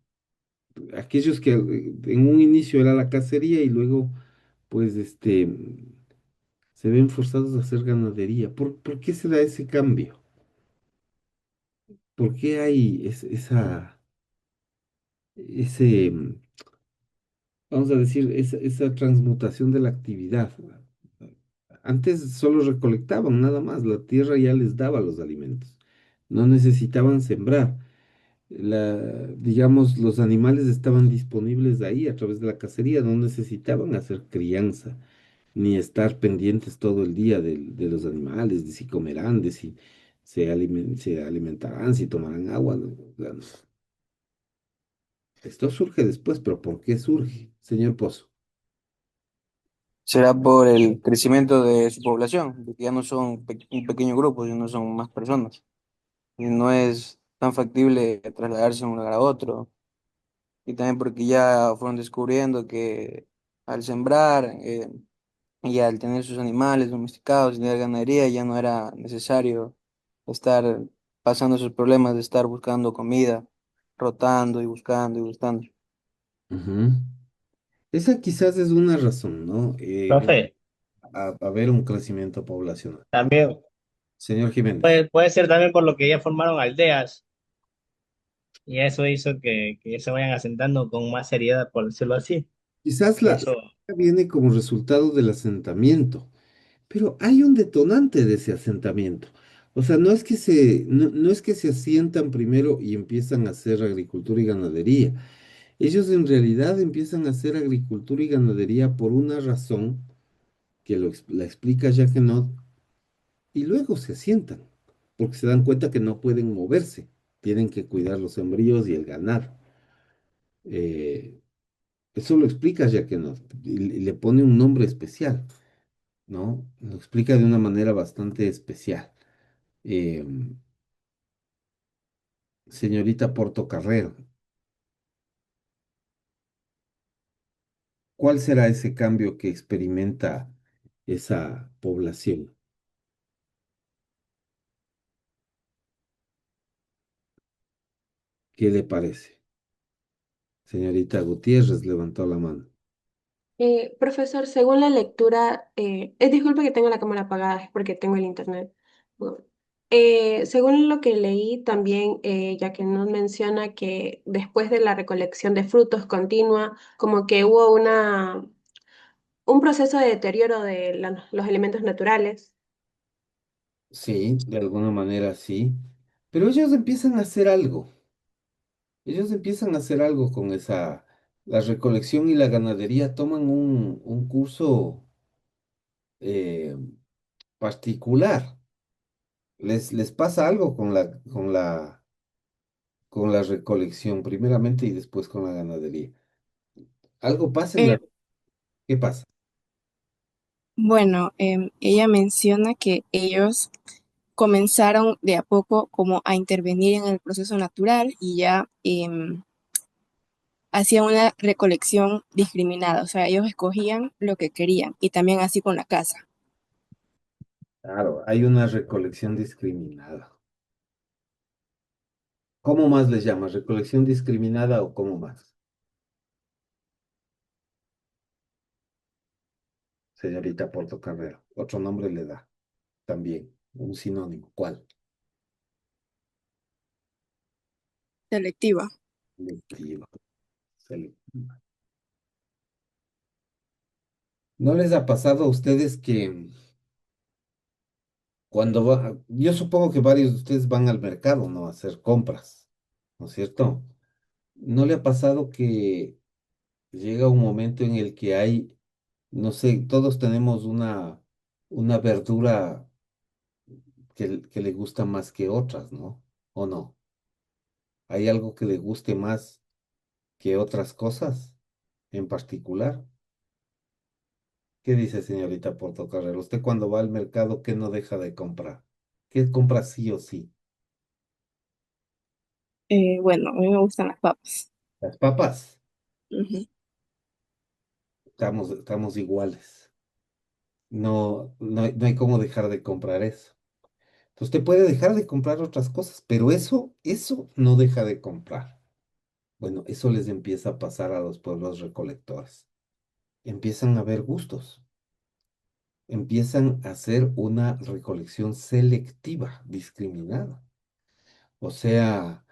aquellos que en un inicio era la cacería y luego, pues, se ven forzados a hacer ganadería? ¿Por qué se da ese cambio? ¿Por qué hay ese, vamos a decir, esa transmutación de la actividad? Antes solo recolectaban nada más, la tierra ya les daba los alimentos, no necesitaban sembrar. Digamos, los animales estaban disponibles ahí a través de la cacería, no necesitaban hacer crianza, ni estar pendientes todo el día de los animales, de si comerán, de si se alimentarán, si tomarán agua, ¿no? O sea, Esto surge después, pero ¿por qué surge, señor Pozo? Será por el crecimiento de su población, de que ya no son un pequeño grupo, sino son más personas. Y no es tan factible trasladarse de un lugar a otro. Y también porque ya fueron descubriendo que al sembrar y al tener sus animales domesticados y tener ganadería, ya no era necesario estar pasando esos problemas de estar buscando comida, rotando y buscando y buscando. Ujú. Esa quizás es una razón, ¿no? Profe, A haber un crecimiento poblacional. también Señor Jiménez. puede ser también por lo que ya formaron aldeas y eso hizo que ya se vayan asentando con más seriedad, por decirlo así. Quizás Y la eso, viene como resultado del asentamiento, pero hay un detonante de ese asentamiento. O sea, no es que se asientan primero y empiezan a hacer agricultura y ganadería. Ellos en realidad empiezan a hacer agricultura y ganadería por una razón que la explica Jacques y luego se asientan, porque se dan cuenta que no pueden moverse, tienen que cuidar los sembríos y el ganado. Eh, Eso lo explica Jacques y le pone un nombre especial, ¿no? Lo explica de una manera bastante especial. Eh, Señorita Portocarrero, ¿cuál será ese cambio que experimenta esa población? ¿Qué le parece? Señorita Gutiérrez levantó la mano. Profesor, según la lectura, disculpe que tengo la cámara apagada, es porque tengo el internet. Bueno, según lo que leí también, ya que nos menciona que después de la recolección de frutos continua, como que hubo un proceso de deterioro de los elementos naturales. Sí, de alguna manera sí, pero ellos empiezan a hacer algo. Ellos empiezan a hacer algo con la recolección y la ganadería toman un curso eh, particular. Les pasa algo con la recolección, primeramente y después con la ganadería. Algo pasa en Eh, la... ¿Qué pasa? bueno, ella menciona que ellos comenzaron de a poco como a intervenir en el proceso natural y ya hacían una recolección discriminada, o sea, ellos escogían lo que querían y también así con la casa. Claro, hay una recolección discriminada. ¿Cómo más les llamas? ¿Recolección discriminada o cómo más? Señorita Portocarrero. Otro nombre le da también, un sinónimo. ¿Cuál? Selectiva. Selectiva. Selectiva. ¿No les ha pasado a ustedes que yo supongo que varios de ustedes van al mercado, ¿no? A hacer compras, ¿no es cierto? ¿No le ha pasado que llega un momento en el que hay, no sé, todos tenemos una verdura que le gusta más que otras, ¿no? ¿O no? ¿Hay algo que le guste más que otras cosas en particular? ¿Qué dice señorita Portocarrero? Usted cuando va al mercado, ¿qué no deja de comprar? ¿Qué compra sí o sí? Bueno, a mí me gustan las papas. Las papas. Ujú. Estamos iguales. No hay cómo dejar de comprar eso. Usted puede dejar de comprar otras cosas, pero eso no deja de comprar. Bueno, eso les empieza a pasar a los pueblos recolectores. Empiezan a ver gustos, empiezan a hacer una recolección selectiva, discriminada. O sea,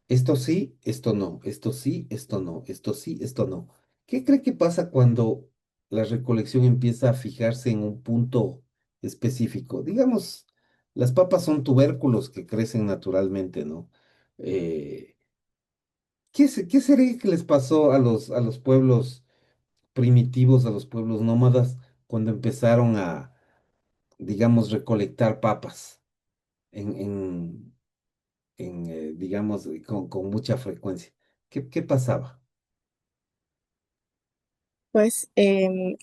esto sí, esto no, esto sí, esto no, esto sí, esto no. ¿Qué cree que pasa cuando la recolección empieza a fijarse en un punto específico? Digamos, las papas son tubérculos que crecen naturalmente, ¿no? Eh, ¿Qué sería que les pasó a a los pueblos primitivos, a los pueblos nómadas, cuando empezaron a, digamos, recolectar papas en, en, digamos, con mucha frecuencia? ¿Qué pasaba? Pues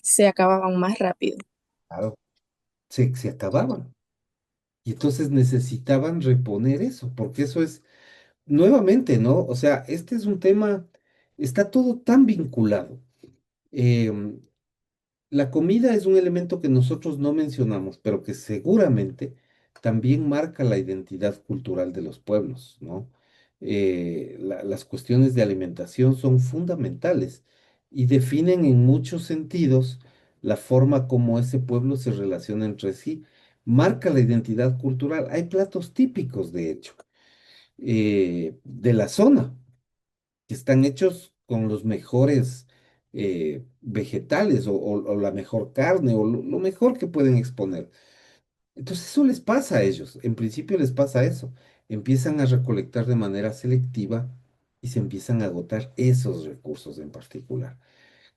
se acababan más rápido. Claro, se acababan. Y entonces necesitaban reponer eso, porque eso es, nuevamente, ¿no? O sea, este es un tema, está todo tan vinculado. Em, La comida es un elemento que nosotros no mencionamos, pero que seguramente también marca la identidad cultural de los pueblos, ¿no? Las cuestiones de alimentación son fundamentales y definen en muchos sentidos la forma como ese pueblo se relaciona entre sí. Marca la identidad cultural. Hay platos típicos, de hecho, de la zona que están hechos con los mejores vegetales o la mejor carne o lo mejor que pueden exponer. Entonces eso les pasa a ellos, en principio les pasa eso. Empiezan a recolectar de manera selectiva y se empiezan a agotar esos recursos en particular.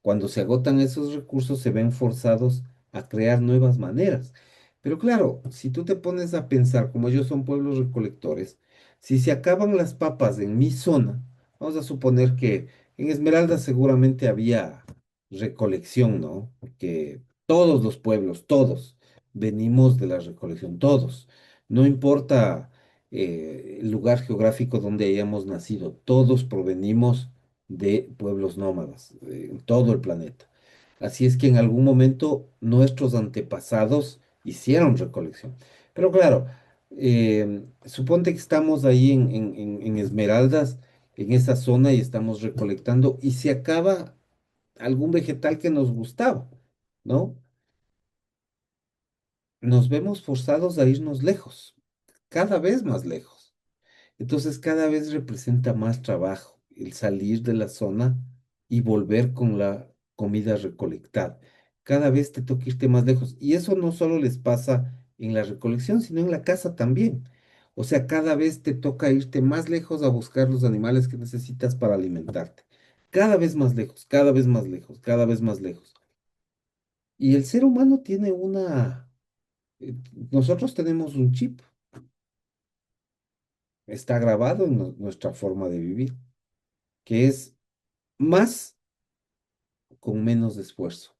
Cuando se agotan esos recursos, se ven forzados a crear nuevas maneras. Pero claro, si tú te pones a pensar, como ellos son pueblos recolectores, si se acaban las papas en mi zona, vamos a suponer que en Esmeralda seguramente había recolección, ¿no? Porque todos los pueblos, todos, venimos de la recolección, todos. No importa el lugar geográfico donde hayamos nacido, todos provenimos de pueblos nómadas en todo el planeta. Así es que en algún momento nuestros antepasados hicieron recolección. Pero claro, suponte que estamos ahí en Esmeraldas, en esa zona y estamos recolectando y se acaba algún vegetal que nos gustaba, ¿no? Nos vemos forzados a irnos lejos, cada vez más lejos. Entonces cada vez representa más trabajo el salir de la zona y volver con la comida recolectada. Cada vez te toca irte más lejos. Y eso no solo les pasa en la recolección, sino en la casa también. O sea, cada vez te toca irte más lejos a buscar los animales que necesitas para alimentarte. Cada vez más lejos, cada vez más lejos, cada vez más lejos. Y el ser humano tiene nosotros tenemos un chip, está grabado en nuestra forma de vivir, que es más con menos esfuerzo,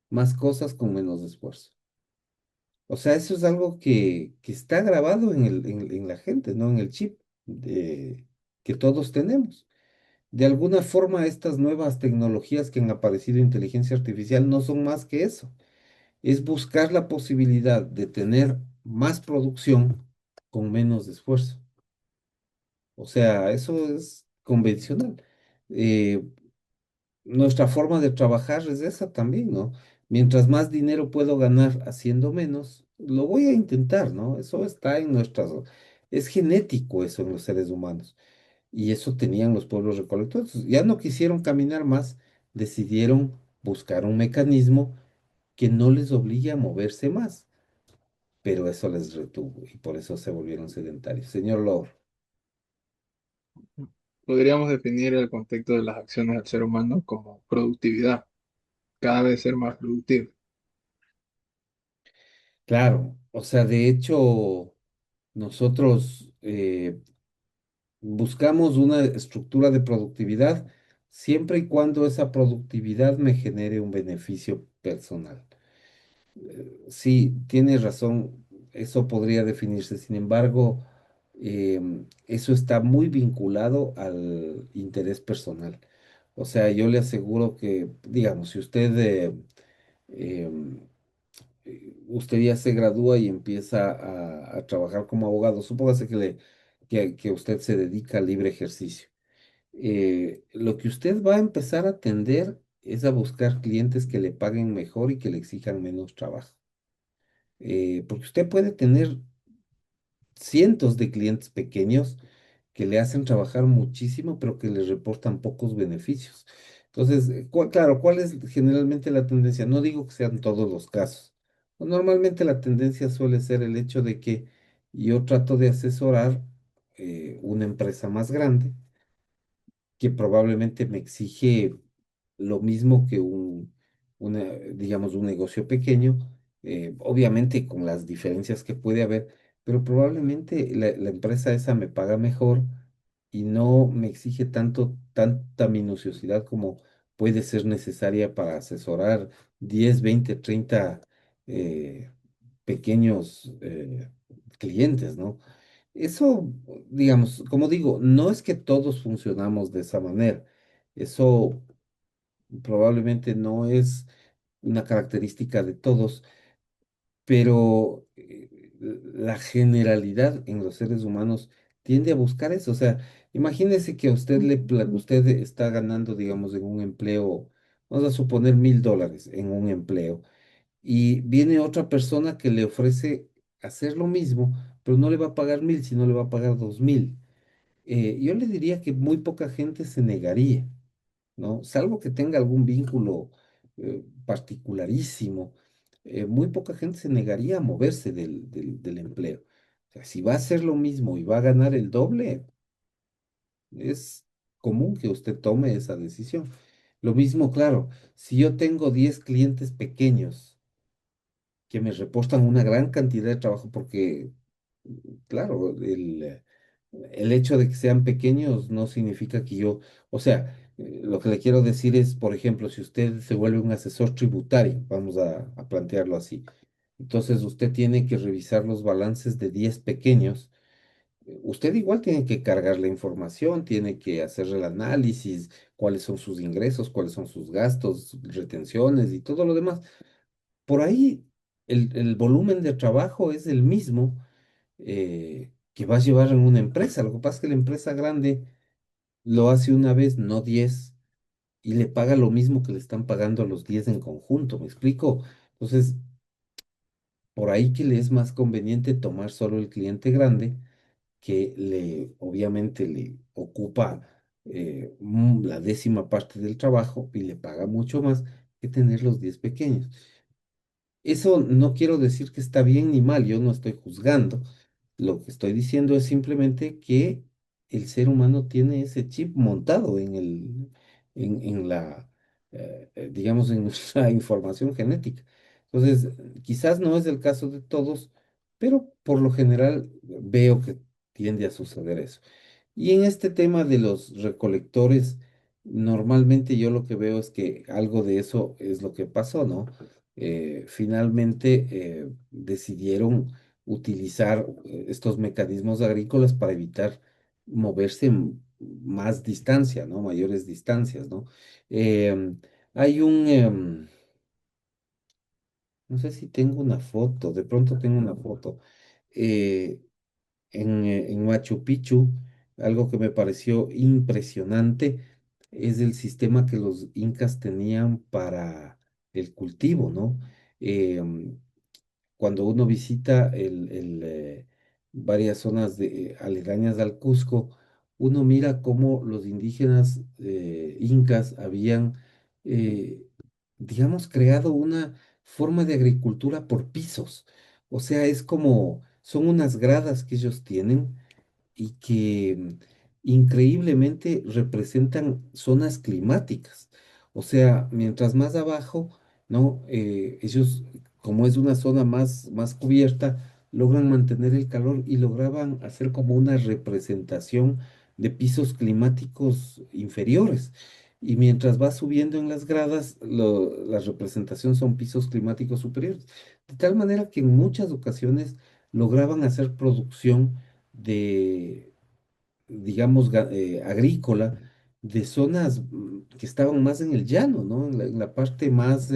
más cosas con menos esfuerzo. O sea, eso es algo que está grabado en la gente, ¿no? En el chip que todos tenemos. De alguna forma, estas nuevas tecnologías que han aparecido, inteligencia artificial, no son más que eso. Es buscar la posibilidad de tener más producción con menos esfuerzo. O sea, eso es convencional. Eh, Nuestra forma de trabajar es esa también, ¿no? Mientras más dinero puedo ganar haciendo menos, lo voy a intentar, ¿no? Eso está en nuestras, es genético eso en los seres humanos. Y eso tenían los pueblos recolectores. Ya no quisieron caminar más, decidieron buscar un mecanismo que no les obligue a moverse más, pero eso les retuvo y por eso se volvieron sedentarios. Señor Lord, Podríamos definir el contexto de las acciones del ser humano como productividad, cada vez ser más productivo. claro, o sea, de hecho, nosotros buscamos una estructura de productividad siempre y cuando esa productividad me genere un beneficio personal. Sí, tienes razón, eso podría definirse. Sin embargo, eso está muy vinculado al interés personal. O sea, yo le aseguro que, digamos, si em, usted ya se gradúa y empieza a trabajar como abogado, supóngase que usted se dedica al libre ejercicio. Lo que usted va a empezar a atender es a buscar clientes que le paguen mejor y que le exijan menos trabajo. Porque usted puede tener cientos de clientes pequeños que le hacen trabajar muchísimo, pero que le reportan pocos beneficios. Entonces, claro, ¿cuál es generalmente la tendencia? No digo que sean todos los casos. Normalmente la tendencia suele ser el hecho de que yo trato de asesorar una empresa más grande que probablemente me exige lo mismo que digamos, un negocio pequeño, obviamente con las diferencias que puede haber, pero probablemente la empresa esa me paga mejor y no me exige tanta minuciosidad como puede ser necesaria para asesorar 10, 20, 30 eh, pequeños clientes, ¿no? Eso, digamos, como digo, no es que todos funcionamos de esa manera. Eso probablemente no es una característica de todos, pero la generalidad en los seres humanos tiende a buscar eso. O sea, imagínese que a usted usted está ganando, digamos, en un empleo, vamos a suponer $1,000 en un empleo, y viene otra persona que le ofrece hacer lo mismo, pero no le va a pagar 1,000, sino le va a pagar 2,000. Yo le diría que muy poca gente se negaría, ¿no? Salvo que tenga algún vínculo particularísimo, muy poca gente se negaría a moverse del empleo. O sea, si va a hacer lo mismo y va a ganar el doble, es común que usted tome esa decisión. Lo mismo, claro, si yo tengo 10 clientes pequeños que me reportan una gran cantidad de trabajo, porque, claro, el hecho de que sean pequeños no significa que yo, o sea, lo que le quiero decir es, por ejemplo, si usted se vuelve un asesor tributario, vamos a plantearlo así, entonces usted tiene que revisar los balances de 10 pequeños. Usted igual tiene que cargar la información, tiene que hacer el análisis, cuáles son sus ingresos, cuáles son sus gastos, retenciones y todo lo demás. Por ahí el volumen de trabajo es el mismo que va a llevar en una empresa. Lo que pasa es que la empresa grande lo hace una vez, no 10, y le paga lo mismo que le están pagando a los 10 en conjunto. ¿Me explico? Entonces, por ahí que le es más conveniente tomar solo el cliente grande, que obviamente le ocupa la décima parte del trabajo y le paga mucho más que tener los 10 pequeños. Eso no quiero decir que está bien ni mal, yo no estoy juzgando. Lo que estoy diciendo es simplemente que el ser humano tiene ese chip montado en la, digamos, en la información genética. Entonces, quizás no es el caso de todos, pero por lo general veo que tiende a suceder eso. Y en este tema de los recolectores, normalmente yo lo que veo es que algo de eso es lo que pasó, ¿no? Finalmente decidieron utilizar estos mecanismos agrícolas para evitar moverse más distancia, ¿no? Mayores distancias, ¿no? Em, hay no sé si tengo una foto, de pronto tengo una foto. eh, en Machu Picchu, algo que me pareció impresionante es el sistema que los incas tenían para el cultivo, ¿no? Em, Cuando uno visita varias zonas aledañas al Cusco, uno mira cómo los indígenas incas habían, eh, digamos, creado una forma de agricultura por pisos. O sea, es como, son unas gradas que ellos tienen y que increíblemente representan zonas climáticas. O sea, mientras más abajo, ¿no? Ellos, como es una zona más cubierta, logran mantener el calor y lograban hacer como una representación de pisos climáticos inferiores. Y mientras va subiendo en las gradas, la representación son pisos climáticos superiores. De tal manera que en muchas ocasiones lograban hacer producción de, digamos, agrícola de zonas que estaban más en el llano, ¿no? En la parte más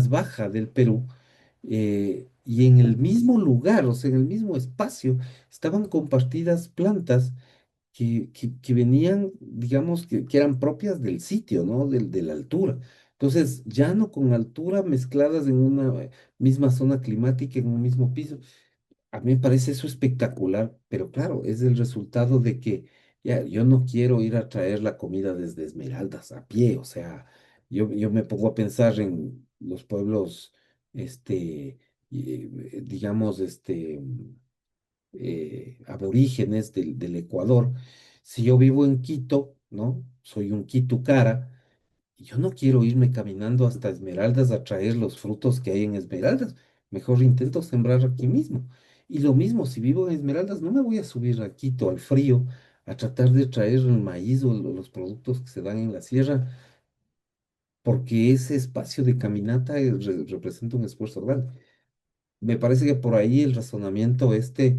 baja del Perú. Y en el mismo lugar, o sea, en el mismo espacio, estaban compartidas plantas que venían, digamos, que eran propias del sitio, ¿no? De la altura. Entonces, llano con altura mezcladas en una misma zona climática, en un mismo piso. A mí me parece eso espectacular, pero claro, es el resultado de que ya, yo no quiero ir a traer la comida desde Esmeraldas a pie, o sea, yo me pongo a pensar en los pueblos, este, digamos, aborígenes del Ecuador. Si yo vivo en Quito, ¿no? Soy un quitucara, y yo no quiero irme caminando hasta Esmeraldas a traer los frutos que hay en Esmeraldas. Mejor intento sembrar aquí mismo. Y lo mismo, si vivo en Esmeraldas, no me voy a subir a Quito al frío a tratar de traer el maíz o los productos que se dan en la sierra, porque ese espacio de caminata representa un esfuerzo grande. Me parece que por ahí el razonamiento este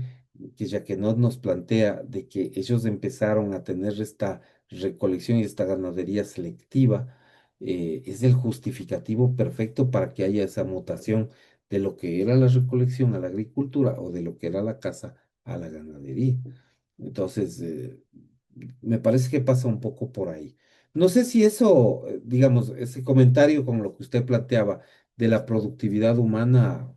que Jacquenot nos plantea de que ellos empezaron a tener esta recolección y esta ganadería selectiva es el justificativo perfecto para que haya esa mutación de lo que era la recolección a la agricultura o de lo que era la caza a la ganadería. Entonces, me parece que pasa un poco por ahí. No sé si eso, digamos, ese comentario con lo que usted planteaba de la productividad humana,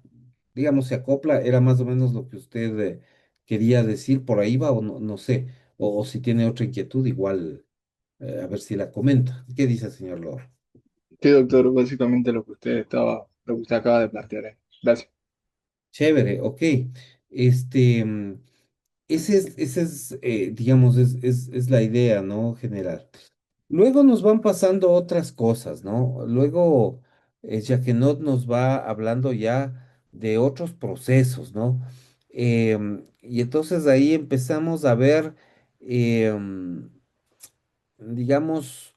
digamos, se acopla, era más o menos lo que usted quería decir, por ahí va o no, no sé, o si tiene otra inquietud, igual, a ver si la comenta. ¿Qué dice, señor Lord? Sí, doctor, básicamente lo que usted acaba de plantear. Gracias. Chévere, ok. Este, ese es digamos, es la idea, ¿no? General. Luego nos van pasando otras cosas, ¿no? Luego, Jacquenot nos va hablando ya de otros procesos, ¿no? Y entonces ahí empezamos a ver, em, digamos,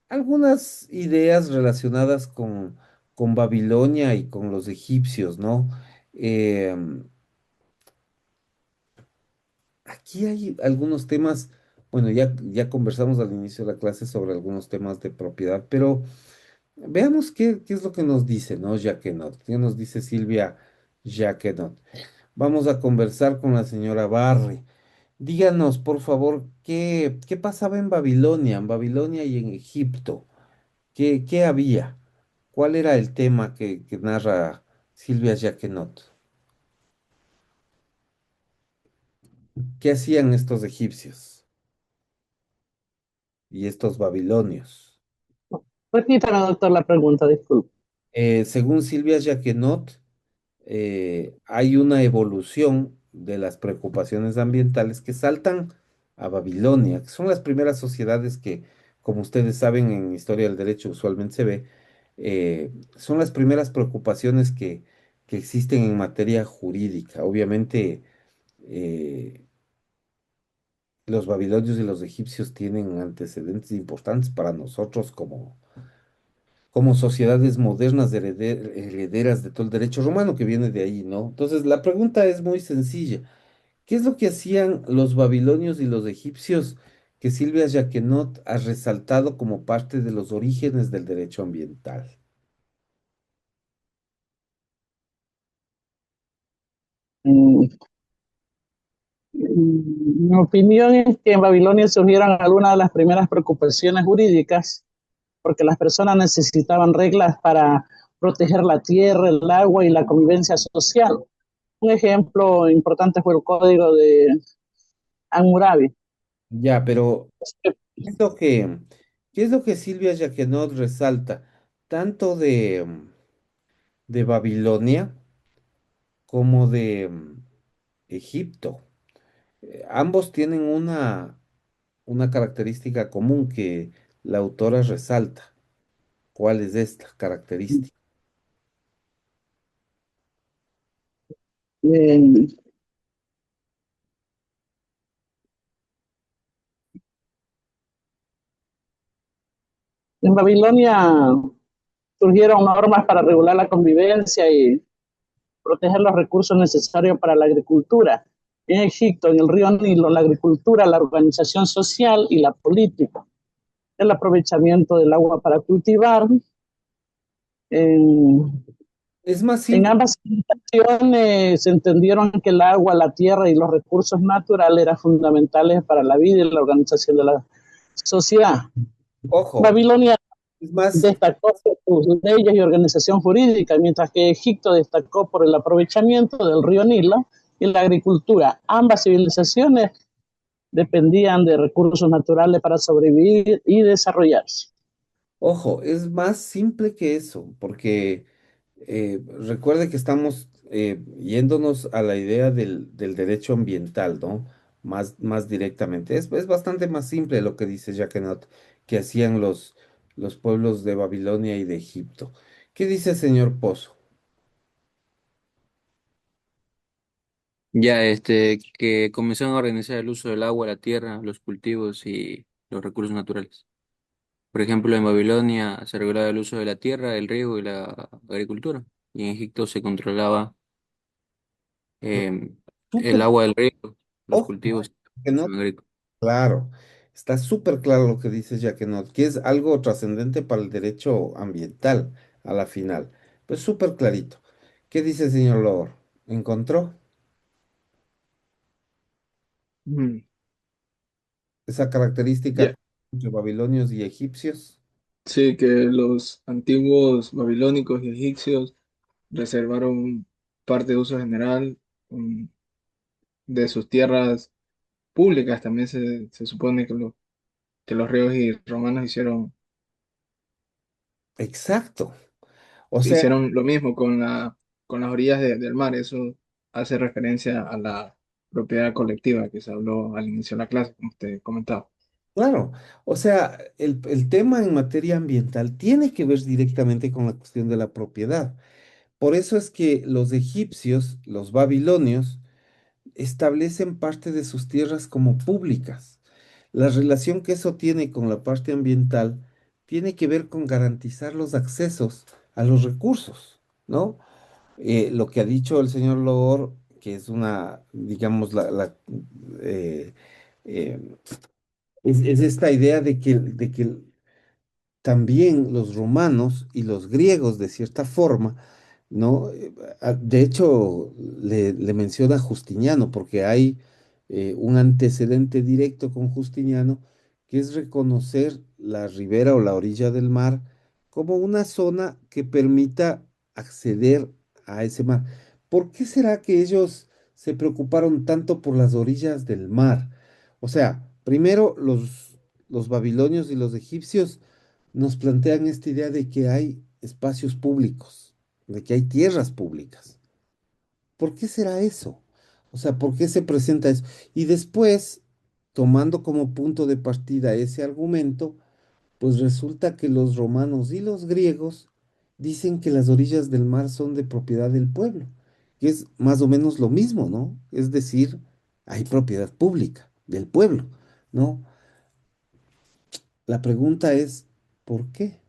algunas ideas relacionadas con Babilonia y con los egipcios, ¿no? Em, Aquí hay algunos temas, bueno, ya conversamos al inicio de la clase sobre algunos temas de propiedad, pero veamos qué es lo que nos dice, ¿no? Jacquenot. ¿Qué nos dice Silvia Jacquenot? Vamos a conversar con la señora Barry. Díganos, por favor, qué pasaba en Babilonia y en Egipto. ¿Qué había? ¿Cuál era el tema que narra Silvia Jacquenot? ¿Qué hacían estos egipcios y estos babilonios? Repítame, doctor, la pregunta, disculpe. Según Silvia Jacquenot, hay una evolución de las preocupaciones ambientales que saltan a Babilonia, que son las primeras sociedades que, como ustedes saben, en historia del derecho usualmente se ve, son las primeras preocupaciones que existen en materia jurídica. Obviamente, eh, los babilonios y los egipcios tienen antecedentes importantes para nosotros como sociedades modernas herederas de todo el derecho romano que viene de ahí, ¿no? Entonces, la pregunta es muy sencilla. ¿Qué es lo que hacían los babilonios y los egipcios que Silvia Jacquenot ha resaltado como parte de los orígenes del derecho ambiental? Mm, Mi opinión es que en Babilonia surgieron algunas de las primeras preocupaciones jurídicas, porque las personas necesitaban reglas para proteger la tierra, el agua y la convivencia social. Un ejemplo importante fue el código de Hammurabi. Ya, pero ¿qué es lo que, qué es lo que Silvia Jacquenot resalta tanto de Babilonia como de Egipto? Ambos tienen una característica común que la autora resalta. ¿Cuál es esta característica? En, en Babilonia surgieron normas para regular la convivencia y proteger los recursos necesarios para la agricultura. En Egipto, en el río Nilo, la agricultura, la organización social y la política, el aprovechamiento del agua para cultivar. En, Es más en simple. ambas civilizaciones se entendieron que el agua, la tierra y los recursos naturales eran fundamentales para la vida y la organización de la sociedad. Ojo, Babilonia es más, destacó por sus leyes y organización jurídica, mientras que Egipto destacó por el aprovechamiento del río Nilo y la agricultura. Ambas civilizaciones dependían de recursos naturales para sobrevivir y desarrollarse. ojo, es más simple que eso, porque recuerde que estamos yéndonos a la idea del derecho ambiental, ¿no? Más directamente. Es bastante más simple lo que dice Jacquenot, que hacían los pueblos de Babilonia y de Egipto. ¿Qué dice el señor Pozo? Ya, que comenzaron a organizar el uso del agua, la tierra, los cultivos y los recursos naturales. Por ejemplo, en Babilonia se regulaba el uso de la tierra, el riego y la agricultura. Y en Egipto se controlaba el Súper, agua del río, los ojo, cultivos que no, agrícolas. claro, está súper claro lo que dices, ya que no, que es algo trascendente para el derecho ambiental a la final. Pues súper clarito. ¿Qué dice el señor Loor? ¿Encontró Mm, esa característica ya, entre babilonios y egipcios? sí, que los antiguos babilónicos y egipcios reservaron parte de uso general mm, de sus tierras públicas. También se supone que los griegos y romanos Exacto. O sea, hicieron lo mismo con con las orillas del mar. Eso hace referencia a la propiedad colectiva que se habló al inicio de la clase, como usted comentaba. claro, o sea, el tema en materia ambiental tiene que ver directamente con la cuestión de la propiedad. Por eso es que los egipcios, los babilonios, establecen parte de sus tierras como públicas. La relación que eso tiene con la parte ambiental tiene que ver con garantizar los accesos a los recursos, ¿no? Lo que ha dicho el señor Loor, que es una, digamos, eh, eh, es esta idea de que también los romanos y los griegos, de cierta forma, ¿no? De hecho, le menciona a Justiniano, porque hay un antecedente directo con Justiniano, que es reconocer la ribera o la orilla del mar como una zona que permita acceder a ese mar. ¿Por qué será que ellos se preocuparon tanto por las orillas del mar? O sea, primero los babilonios y los egipcios nos plantean esta idea de que hay espacios públicos, de que hay tierras públicas. ¿Por qué será eso? O sea, ¿por qué se presenta eso? Y después, tomando como punto de partida ese argumento, pues resulta que los romanos y los griegos dicen que las orillas del mar son de propiedad del pueblo, que es más o menos lo mismo, ¿no? Es decir, hay propiedad pública del pueblo, ¿no? La pregunta es, ¿por qué?